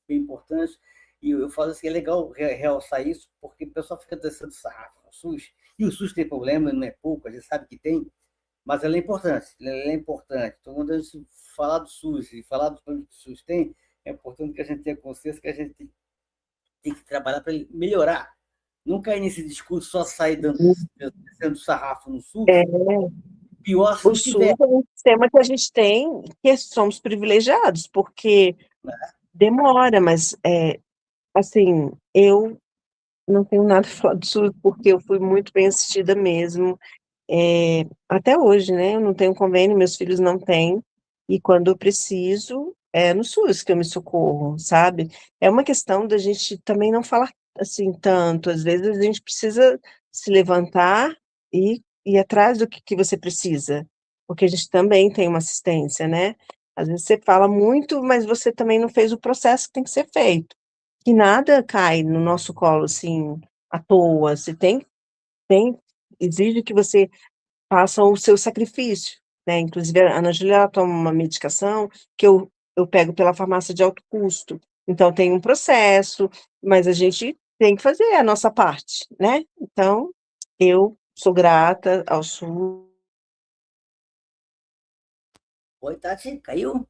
Bem importante. E eu falo assim, é legal realçar isso, porque o pessoal fica descendo sarrafo no SUS, e o SUS tem problema, não é pouco, a gente sabe que tem, mas ela é importante, ela é importante. Então, quando a gente falar do SUS e falar dos problemas que o SUS tem, é importante que a gente tenha consciência que a gente tem que trabalhar para ele melhorar. Não cair nesse discurso só sair descendo sarrafo no SUS, É, pior se o não tiver. SUS é um sistema que a gente tem, que somos privilegiados, porque Né? demora, mas, assim, eu não tenho nada a falar do SUS, porque eu fui muito bem assistida mesmo. Até hoje, né, eu não tenho convênio, meus filhos não têm, e quando eu preciso, é no SUS que eu me socorro, sabe. É uma questão da gente também não falar, assim, tanto, às vezes a gente precisa se levantar e ir atrás do que você precisa, porque a gente também tem uma assistência, né. Às vezes você fala muito, mas você também não fez o processo que tem que ser feito, que nada cai no nosso colo, assim, à toa, você tem exige que você façam o seu sacrifício, né, inclusive a Ana Júlia ela toma uma medicação que eu pego pela farmácia de alto custo, então tem um processo, mas a gente tem que fazer a nossa parte, né, então eu sou grata ao SUS. Oi, Tati, caiu?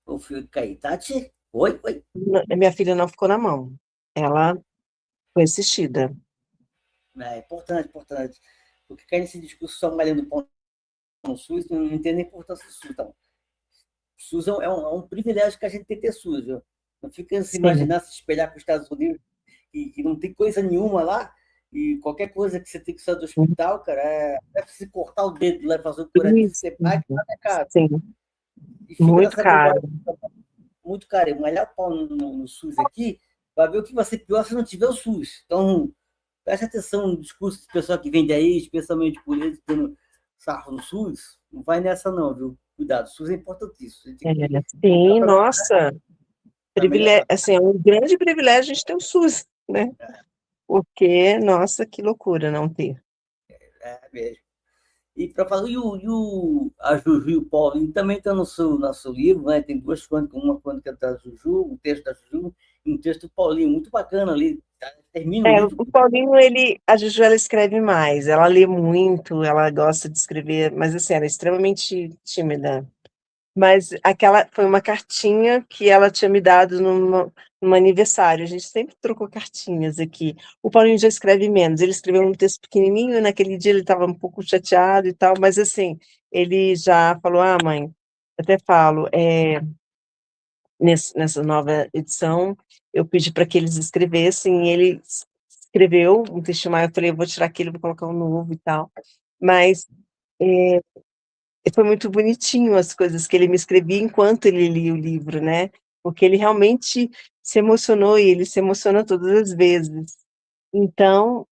O fio caiu. Tati? Oi, oi. Minha filha não ficou na mão, ela foi assistida. É importante, importante. Porque cai nesse discurso só malhando pão no SUS, não entende a importância do SUS. Então, o SUS é um privilégio que a gente tem que ter SUS. Viu? Não fica se Sim, imaginar, se espelhar com os Estados Unidos, que não tem coisa nenhuma lá, e qualquer coisa que você tem que sair do hospital, cara, é se cortar o dedo lá e fazer o curativo, isso, você paga e paga caro. sim, E fica muito nessa caro. bobagem muito caro. E malhar o pau no SUS aqui, vai ver o que vai ser pior se não tiver o SUS. Então, preste atenção no discurso do pessoal que vende aí, especialmente por eles tendo sarro no SUS. Não vai nessa, não, viu? Cuidado, o SUS é importantíssimo. A gente tem É, que sim, lutar nossa, para melhorar. assim, é um grande privilégio a gente ter o SUS, né. Porque, nossa, que loucura não ter. É mesmo. E para falar, a Juju e o Paulinho também estão no seu livro, né? Tem duas crônicas, uma crônica da Juju, um texto da Juju e um texto do Paulinho, muito bacana ali. Tá? Termina o livro. O Paulinho, a Juju, ela escreve mais, ela lê muito, ela gosta de escrever, mas assim, ela é extremamente tímida. Mas aquela foi uma cartinha que ela tinha me dado num aniversário, a gente sempre trocou cartinhas aqui. O Paulinho já escreve menos, ele escreveu um texto pequenininho, naquele dia ele estava um pouco chateado e tal, mas assim, ele já falou: "Ah, mãe", até falo, nessa nova edição, eu pedi para que eles escrevessem, e ele escreveu um textinho maior, eu falei: "Eu vou tirar aquele, vou colocar um novo e tal". Mas, foi muito bonitinho as coisas que ele me escrevia enquanto ele lia o livro, né, porque ele realmente se emocionou, e ele se emociona todas as vezes. Então,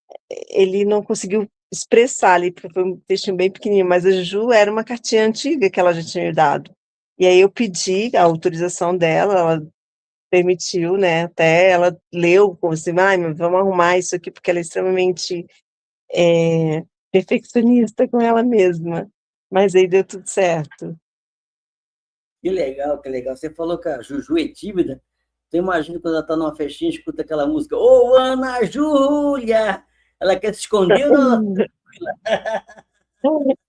ele não conseguiu expressar ali, porque foi um textinho bem pequenininho, mas a Juju era uma cartinha antiga que ela já tinha me dado. E aí eu pedi a autorização dela, ela permitiu, né, até ela leu, como assim: "Ai, mas vamos arrumar isso aqui", porque ela é extremamente, perfeccionista com ela mesma, mas aí deu tudo certo. Que legal, que legal. Você falou que a Juju é tímida. Então, imagina quando ela está numa festinha, escuta aquela música, Ô, Ana Júlia! Ela quer se esconder ou não?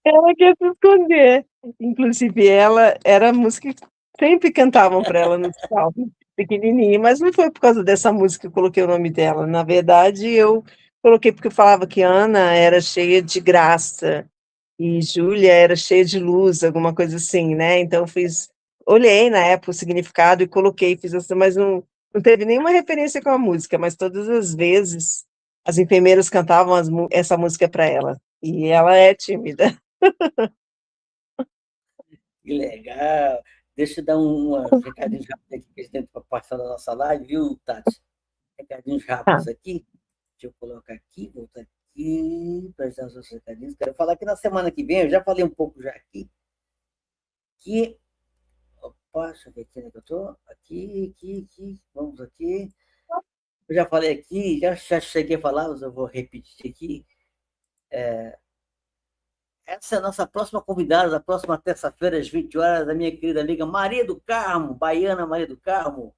Ela quer se esconder. Inclusive ela era a música que sempre cantavam para ela no salão, pequenininha, mas não foi por causa dessa música que eu coloquei o nome dela, na verdade eu coloquei porque eu falava que Ana era cheia de graça, e Júlia era cheia de luz, alguma coisa assim, né, então eu fiz olhei na época o significado e coloquei, fiz assim, mas não teve nenhuma referência com a música, mas todas as vezes as enfermeiras cantavam essa música para ela, e ela é tímida. Que legal. Deixa eu dar recadinhos rápidos aqui que a gente tem para passar na nossa live, viu, Tati? Recadinhos Tá. rápidos aqui. Deixa eu colocar aqui, voltar aqui, para dar os seus recadinhos. Quero falar que na semana que vem, eu já falei um pouco já aqui, que. Opa, deixa eu ver aqui onde é que eu estou. Aqui. Vamos aqui. Eu já falei aqui, já cheguei a falar, mas eu vou repetir aqui. Essa é a nossa próxima convidada, da próxima terça-feira, às 20 horas, a minha querida amiga Maria do Carmo, baiana Maria do Carmo.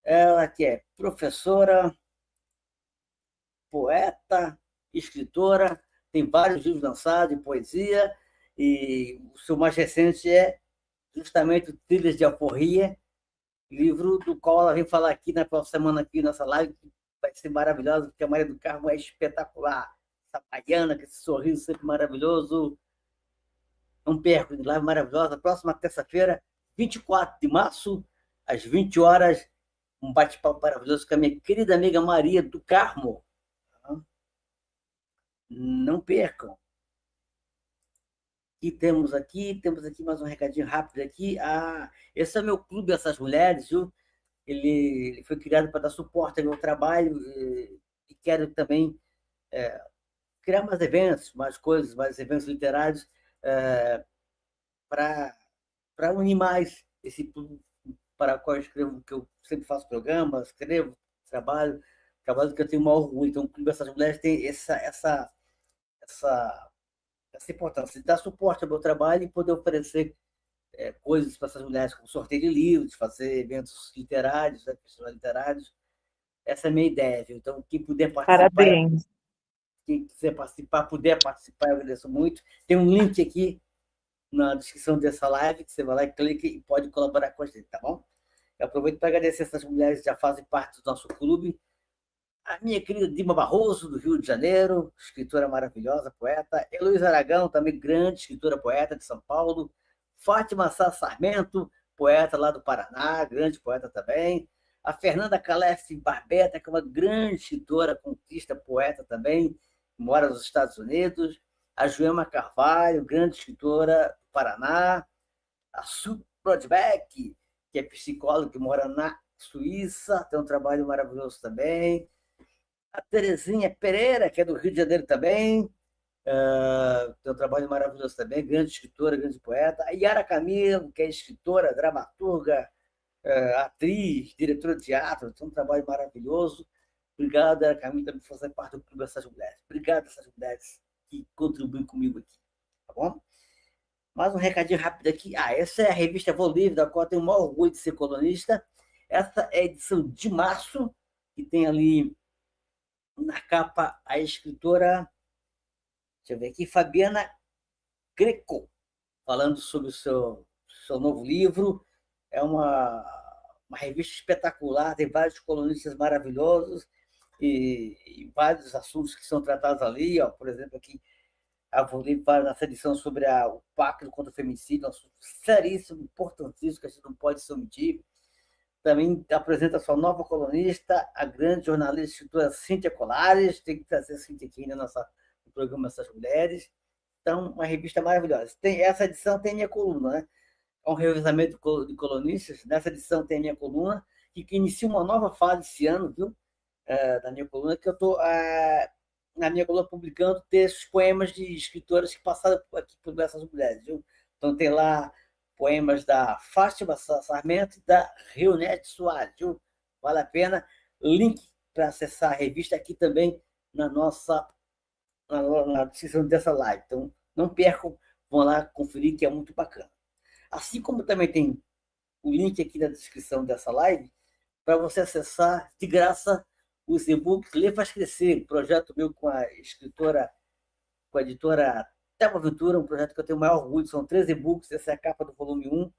Ela que é professora, poeta, escritora, tem vários livros lançados de poesia, e o seu mais recente é justamente o Trilhas de Alforria, livro do qual ela vem falar aqui na próxima semana, aqui nessa live, que vai ser maravilhosa, porque a Maria do Carmo é espetacular. Essa baiana, com esse sorriso sempre maravilhoso. Não perco, live maravilhosa. Próxima terça-feira, 24 de março, às 20 horas, um bate-papo maravilhoso com a minha querida amiga Maria do Carmo. Não percam. E temos aqui mais um recadinho rápido aqui. Esse é o meu clube, essas mulheres, viu? Ele foi criado para dar suporte ao meu trabalho e quero também criar mais eventos, mais coisas, mais eventos literários para unir mais esse público para o qual eu escrevo, que eu sempre faço programas, escrevo, trabalho que eu tenho o maior orgulho. Então, o Clube Essas Mulheres tem essa, essa importância de dar suporte ao meu trabalho e poder oferecer coisas para essas mulheres, como sorteio de livros, fazer eventos literários, né, festivais literários. Essa é a minha ideia, viu? Então, Parabéns. quem quiser participar, puder participar, eu agradeço muito. Tem um link aqui na descrição dessa live, que você vai lá e clica e pode colaborar com a gente, tá bom? Eu aproveito para agradecer essas mulheres que já fazem parte do nosso clube. A minha querida Dima Barroso, do Rio de Janeiro, escritora maravilhosa, poeta. Heloísa Aragão, também grande escritora, poeta de São Paulo. Fátima Sá Sarmento, poeta lá do Paraná, grande poeta também. A Fernanda Calef Barbeta, que é uma grande escritora, contista, poeta também, mora nos Estados Unidos. A Joema Carvalho, grande escritora do Paraná. A Su Brodbeck, que é psicóloga, que mora na Suíça, tem um trabalho maravilhoso também. A Terezinha Pereira, que é do Rio de Janeiro também, tem um trabalho maravilhoso também, grande escritora, grande poeta. A Yara Camilo, que é escritora, dramaturga, atriz, diretora de teatro, tem um trabalho maravilhoso. Obrigado, Yara Camilo, também por fazer parte do Clube dessas mulheres. Obrigado, essas mulheres que contribuem comigo aqui, tá bom? Mais um recadinho rápido aqui. Essa é a revista Vou Livre, da qual eu tenho o maior orgulho de ser colunista. Essa é a edição de março, que tem ali na capa a escritora, deixa eu ver aqui, Fabiana Greco, falando sobre o seu novo livro. É uma revista espetacular, tem vários colunistas maravilhosos e vários assuntos que são tratados ali. Ó, por exemplo, aqui a Volib fala nessa edição sobre o pacto contra o feminicídio, um assunto seríssimo, importantíssimo, que a gente não pode se omitir. Também apresenta sua nova colunista, a grande jornalista e escritora Cíntia Colares. Tem que trazer a Cíntia aqui no programa Essas Mulheres. Então, uma revista maravilhosa. Essa edição tem minha coluna, né? É um revezamento de colunistas. Nessa edição tem a minha coluna, que inicia uma nova fase esse ano, viu? Da minha coluna, que eu estou, na minha coluna, publicando textos, poemas de escritoras que passaram aqui por essas mulheres, viu? Então, tem lá poemas da Fátima Sarmento e da Rionete Soares. Viu? Vale a pena. Link para acessar a revista aqui também na nossa na descrição dessa live. Então, não percam, vão lá conferir, que é muito bacana. Assim como também tem o link aqui na descrição dessa live, para você acessar de graça os e-books Ler Faz Crescer, projeto meu com a escritora, com a editora Thelma Ventura, um projeto que eu tenho o maior orgulho, são 3 e-books, essa é a capa do volume 1.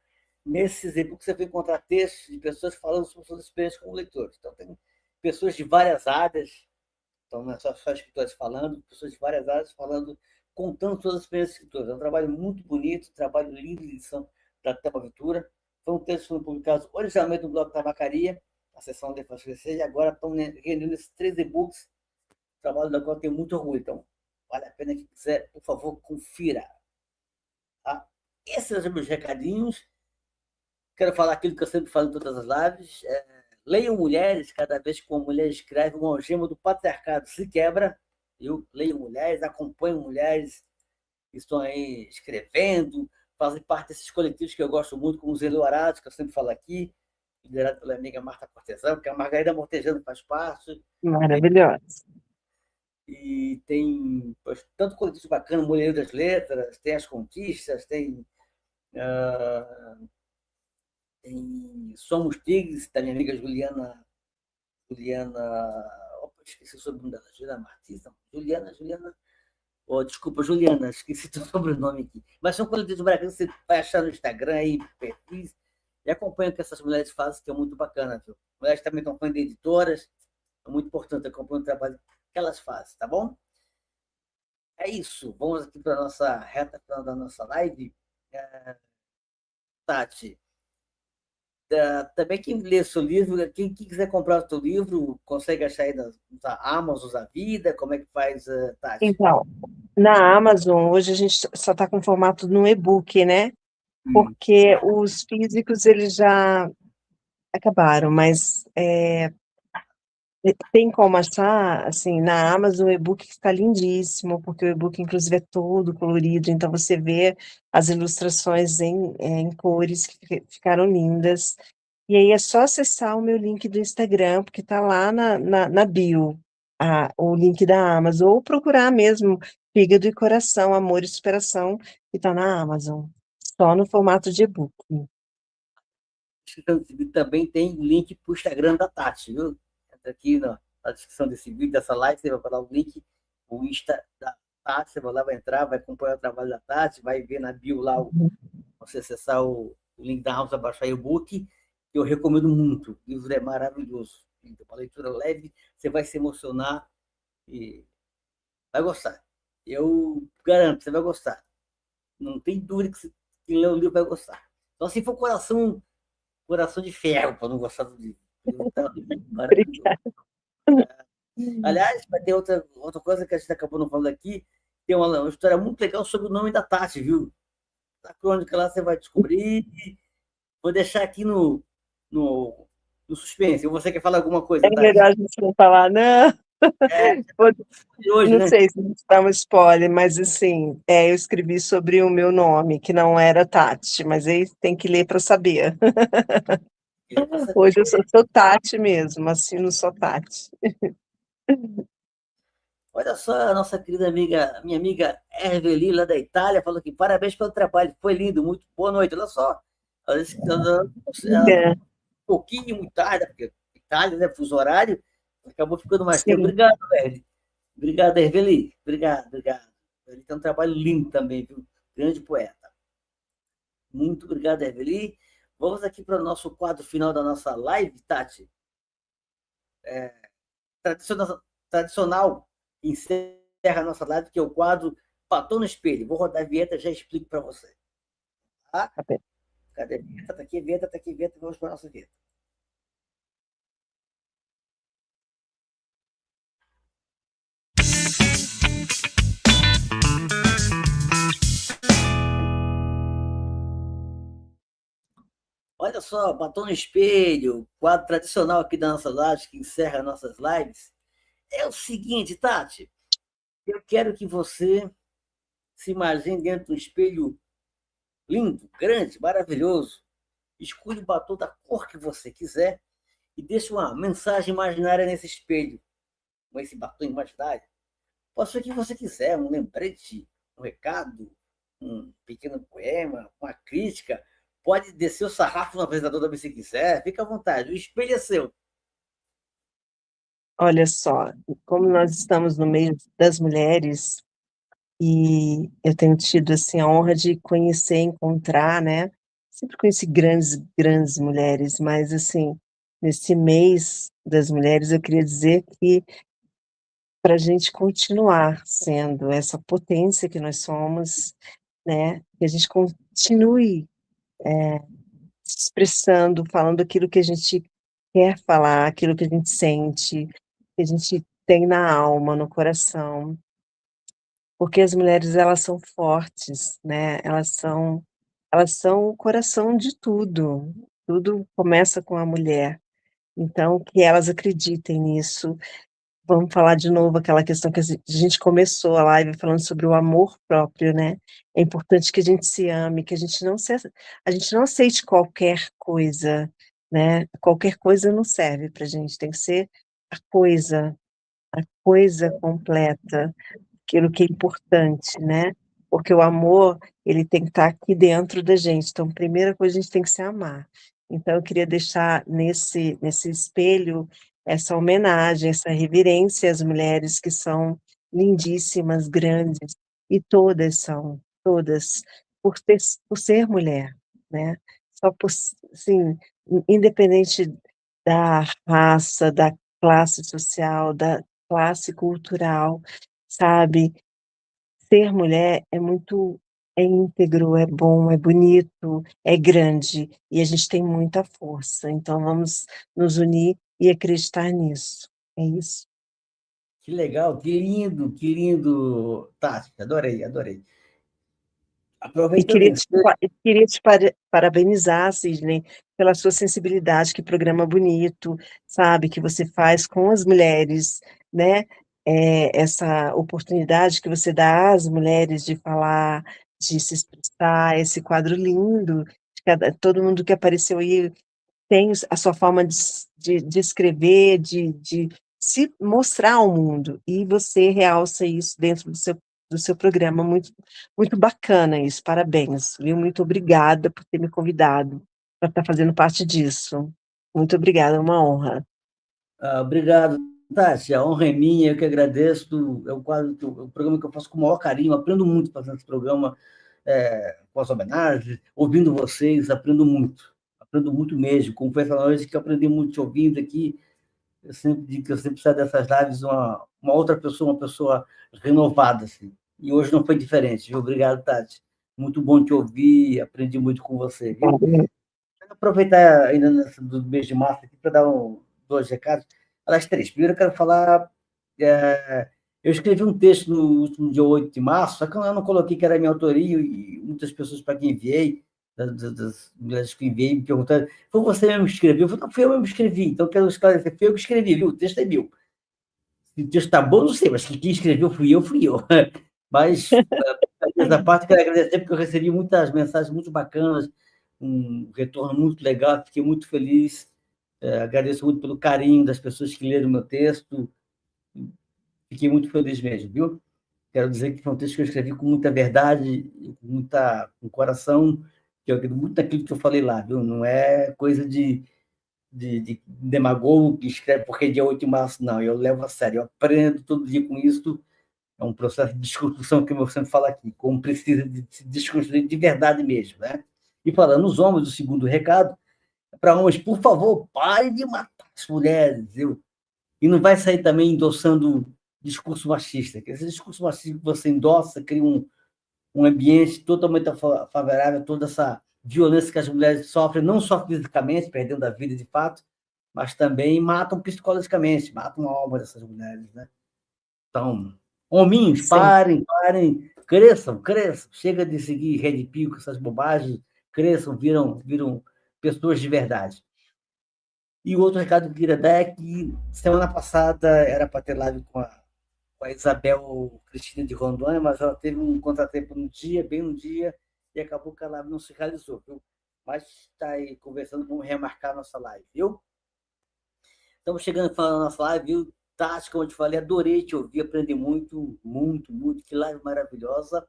Nesses e-books você vai encontrar textos de pessoas falando sobre suas experiências como leitores. Então, tem pessoas de várias áreas, então não é só escritores falando, pessoas de várias áreas falando, contando suas experiências de escritores. É um trabalho muito bonito, um trabalho lindo de edição da Thelma Ventura. Foram textos que foram publicados originalmente no blog Tabacaria, a seção de Faz Crescer, e agora estão reunindo esses 3 e-books, trabalho da qual eu tenho muito orgulho. Então, vale a pena, que quiser, por favor, confira. Tá? Esses são os meus recadinhos. Quero falar aquilo que eu sempre falo em todas as lives. Leiam Mulheres, cada vez que uma mulher escreve, uma algema do patriarcado se quebra. Eu leio mulheres, acompanho mulheres que estão aí escrevendo, fazem parte desses coletivos que eu gosto muito, como os Eloarados, que eu sempre falo aqui, liderado pela amiga Marta Cortesão, que a Margarida Mortejano faz parte. Maravilhosa. E tem tanto coletivo bacana, Mulheres das Letras, tem as Conquistas, tem Somos Tigres, da minha amiga Juliana, opa, esqueci o sobrenome dela, Juliana Martins, não, Juliana, oh, desculpa, Juliana, esqueci o sobrenome aqui. Mas são coletivos bacanas que você vai achar no Instagram aí, perfis, e acompanha o que essas mulheres fazem, que é muito bacana, viu? Mulheres também estão falando de editoras, é muito importante acompanhar o trabalho que elas fazem, tá bom? É isso, vamos aqui para a nossa reta final da nossa live. Tati, também quem lê seu livro, quem quiser comprar o seu livro, consegue achar aí nas Amazon da vida, como é que faz, Tati? Então, na Amazon, hoje a gente só está com formato no e-book, né? Porque os físicos, eles já acabaram, mas tem como achar, assim, na Amazon o e-book está lindíssimo, porque o e-book, inclusive, é todo colorido, então você vê as ilustrações em cores que ficaram lindas. E aí é só acessar o meu link do Instagram, porque está lá na bio, o link da Amazon, ou procurar mesmo Fígado e Coração, Amor e Superação, que está na Amazon, só no formato de e-book. Também tem link para o Instagram da Tati, viu? Entra aqui na descrição desse vídeo, dessa live, você vai falar o link, o Insta da Tati, você vai lá, vai entrar, vai acompanhar o trabalho da Tati, vai ver na bio lá, você acessar o link da Amazon, baixar o e-book, que eu recomendo muito. O livro é maravilhoso. Então, uma leitura leve, você vai se emocionar e vai gostar. Eu garanto, você vai gostar. Não tem dúvida que quem lê o livro vai gostar. Só se for coração de ferro para não gostar do livro. Tá maravilhoso. Obrigada. Aliás, vai ter outra coisa que a gente acabou não falando aqui. Tem uma história muito legal sobre o nome da Tati, viu? Na crônica lá você vai descobrir. Vou deixar aqui no, no suspense. Você quer falar alguma coisa, É Tati? melhor a gente não falar, não. De hoje, Não né? sei se a gente dá um spoiler, mas assim, eu escrevi sobre o meu nome, que não era Tati, mas aí tem que ler para saber. Hoje eu sou Tati mesmo, assim, não sou Tati. Olha só, a nossa querida amiga, minha amiga Erveli, lá da Itália, falou que parabéns pelo trabalho, foi lindo, muito boa noite. Olha só, ela disse que ela É, um pouquinho muito tarde, porque Itália, né, fuso horário, acabou ficando mais tempo. sim. Obrigado, Erveli. Obrigado, Erveli. Obrigado, obrigado. Ele tem um trabalho lindo também, viu? Grande poeta. Muito obrigado, Erveli. Vamos aqui para o nosso quadro final da nossa live, Tati. Tradicional, encerra a nossa live, que é o quadro Batom no Espelho. Vou rodar a vinheta e já explico para você. Tá? Tá bem. Cadê a vinheta? Está aqui a vinheta, está aqui a vinheta. Vamos para a nossa vinheta. Olha só, Batom no Espelho, quadro tradicional aqui da nossa live, que encerra nossas lives. É o seguinte, Tati, eu quero que você se imagine dentro do espelho lindo, grande, maravilhoso. Escolha o batom da cor que você quiser e deixe uma mensagem imaginária nesse espelho, com esse batom imaginário. Pode ser o que você quiser, um lembrete, um recado, um pequeno poema, uma crítica. Pode descer o sarrafo no apresentador também se quiser, fica à vontade, o espelho é seu. Olha só, como nós estamos no meio das mulheres, e eu tenho tido, assim, a honra de conhecer, encontrar, né, sempre conheci grandes, grandes mulheres, mas, assim, nesse mês das mulheres, eu queria dizer que para a gente continuar sendo essa potência que nós somos, né, que a gente continue se expressando, falando aquilo que a gente quer falar, aquilo que a gente sente, que a gente tem na alma, no coração. Porque as mulheres elas são fortes, né, elas são o coração de tudo, tudo começa com a mulher, então que elas acreditem nisso. Vamos falar de novo aquela questão que a gente começou a live falando sobre o amor próprio, né, é importante que a gente se ame, que a gente não aceite qualquer coisa, né, qualquer coisa não serve pra gente, tem que ser a coisa completa. Aquilo que é importante, né, porque o amor, ele tem que estar aqui dentro da gente, então a primeira coisa a gente tem que se amar. Então eu queria deixar nesse espelho essa homenagem, essa reverência às mulheres que são lindíssimas, grandes, e todas são, todas, por ser mulher, né, só por assim, independente da raça, da classe social, da classe cultural, sabe, ser mulher é íntegro, é bom, é bonito, é grande, e a gente tem muita força, então vamos nos unir e acreditar nisso. É isso. Que legal, que lindo, Tati, adorei, adorei. E Aproveitando isso, queria te parabenizar, Sidney, pela sua sensibilidade, que programa bonito, sabe, que você faz com as mulheres, né, essa oportunidade que você dá às mulheres de falar, de se expressar, esse quadro lindo, todo mundo que apareceu aí tem a sua forma de escrever, de se mostrar ao mundo, e você realça isso dentro do seu programa, muito muito bacana isso, parabéns, viu, muito obrigada por ter me convidado para estar fazendo parte disso. Muito obrigada, é uma honra. obrigado, Tati. A honra é minha, eu que agradeço. É o quadro, o programa que eu faço com o maior carinho. Aprendo muito fazendo esse programa, com as homenagens, ouvindo vocês, aprendo muito. Aprendo muito mesmo. Como foi falando hoje, que eu aprendi muito te ouvindo aqui. Eu sempre digo que eu sempre saio dessas lives uma outra pessoa, uma pessoa renovada. Assim. E hoje não foi diferente. Viu? Obrigado, Tati. Muito bom te ouvir, aprendi muito com você, viu? Obrigada. Quero aproveitar ainda do mês de março aqui para dar dois recados. Aliás, três. Primeiro, eu quero falar. Eu escrevi um texto no último dia 8 de março, só que eu não coloquei que era minha autoria e muitas pessoas para quem enviei, das mulheres que enviei, me perguntaram: foi você mesmo que escreveu? Eu falei: não, fui eu mesmo que escrevi, então quero esclarecer, fui eu que escrevi, viu? O texto é meu. Se o texto está bom, não sei, mas quem escreveu fui eu. Mas, dessa parte, quero agradecer, porque eu recebi muitas mensagens muito bacanas, um retorno muito legal, fiquei muito feliz. Agradeço muito pelo carinho das pessoas que leram o meu texto, fiquei muito feliz mesmo, viu? Quero dizer que foi um texto que eu escrevi com muita verdade, com coração, que eu acredito muito naquilo que eu falei lá, viu? Não é coisa de demagogo que escreve porque é dia 8 de março, não. Eu levo a sério, eu aprendo todo dia com isso. É um processo de desconstrução que eu sempre falo aqui, como precisa de se desconstruir de verdade mesmo, né? E falando os homens, o segundo recado, para homens, por favor, pare de matar as mulheres, viu? E não vai sair também endossando discurso machista, que esse discurso machista que você endossa cria um ambiente totalmente favorável a toda essa violência que as mulheres sofrem, não só fisicamente, perdendo a vida de fato, mas também matam psicologicamente, matam a alma dessas mulheres, né? Então, hominhos, Sim, parem, cresçam, cresçam, chega de seguir Red Pill com essas bobagens, cresçam, viram pessoas de verdade. E o outro recado que eu queria dar é que semana passada era para ter live com a Isabel Cristina de Rondônia, mas ela teve um contratempo no dia, bem no dia, e acabou que a live não se realizou, viu? Mas está aí conversando, vamos remarcar a nossa live, viu? Estamos chegando falando na nossa live, viu? Tati, como eu te falei, adorei te ouvir, aprendi muito, muito, muito. Que live maravilhosa.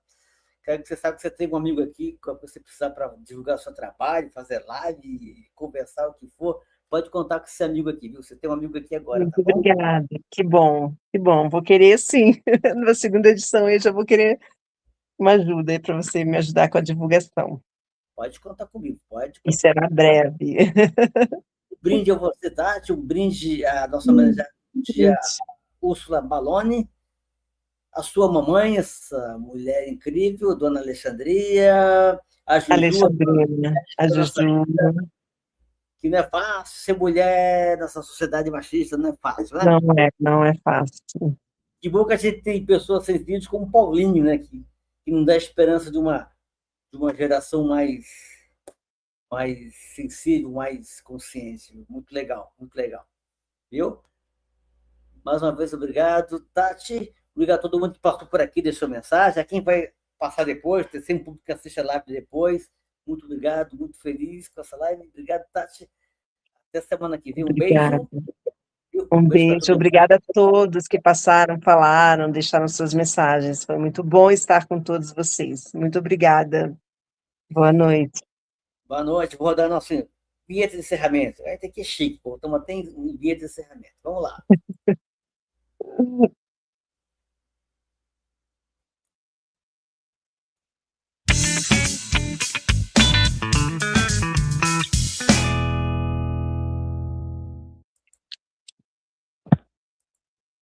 Quero que você saiba que você tem um amigo aqui, que você precisar para divulgar o seu trabalho, fazer live, conversar, o que for. Pode contar com esse amigo aqui, viu? Você tem um amigo aqui agora, tá Muito bom? obrigada. Que bom, que bom. Vou querer sim. Na segunda edição eu já vou querer uma ajuda aí para você me ajudar com a divulgação. Pode contar comigo, pode E contar será comigo. breve. Um brinde a você, Tati, um brinde à nossa Hum, homenageada, tia gente, Úrsula Baloni, a sua mamãe, essa mulher incrível, Dona Alexandria, a Juju, Alexandrina, a a nossa, Juju. que não é fácil ser mulher nessa sociedade machista, não é fácil, né? Não é fácil. Que bom que a gente tem pessoas sensíveis como o Paulinho, né? Que não dá esperança de uma geração mais sensível, mais consciente. Muito legal, muito legal. Viu? Mais uma vez, obrigado, Tati. Obrigado a todo mundo que passou por aqui, deixou mensagem. A quem vai passar depois, tem sempre um público que assiste a live depois. Muito obrigado, muito feliz com essa live. Obrigado, Tati. Até semana que vem. Um Obrigada. beijo. Um Um beijo para beijo, todo mundo. obrigada a todos que passaram, falaram, deixaram suas mensagens. Foi muito bom estar com todos vocês. Muito obrigada. Boa noite. Boa noite. Vou rodar nosso vinheta de encerramento. Vai ter que é chique, pô. Estamos até em vinheta de encerramento. Vamos lá.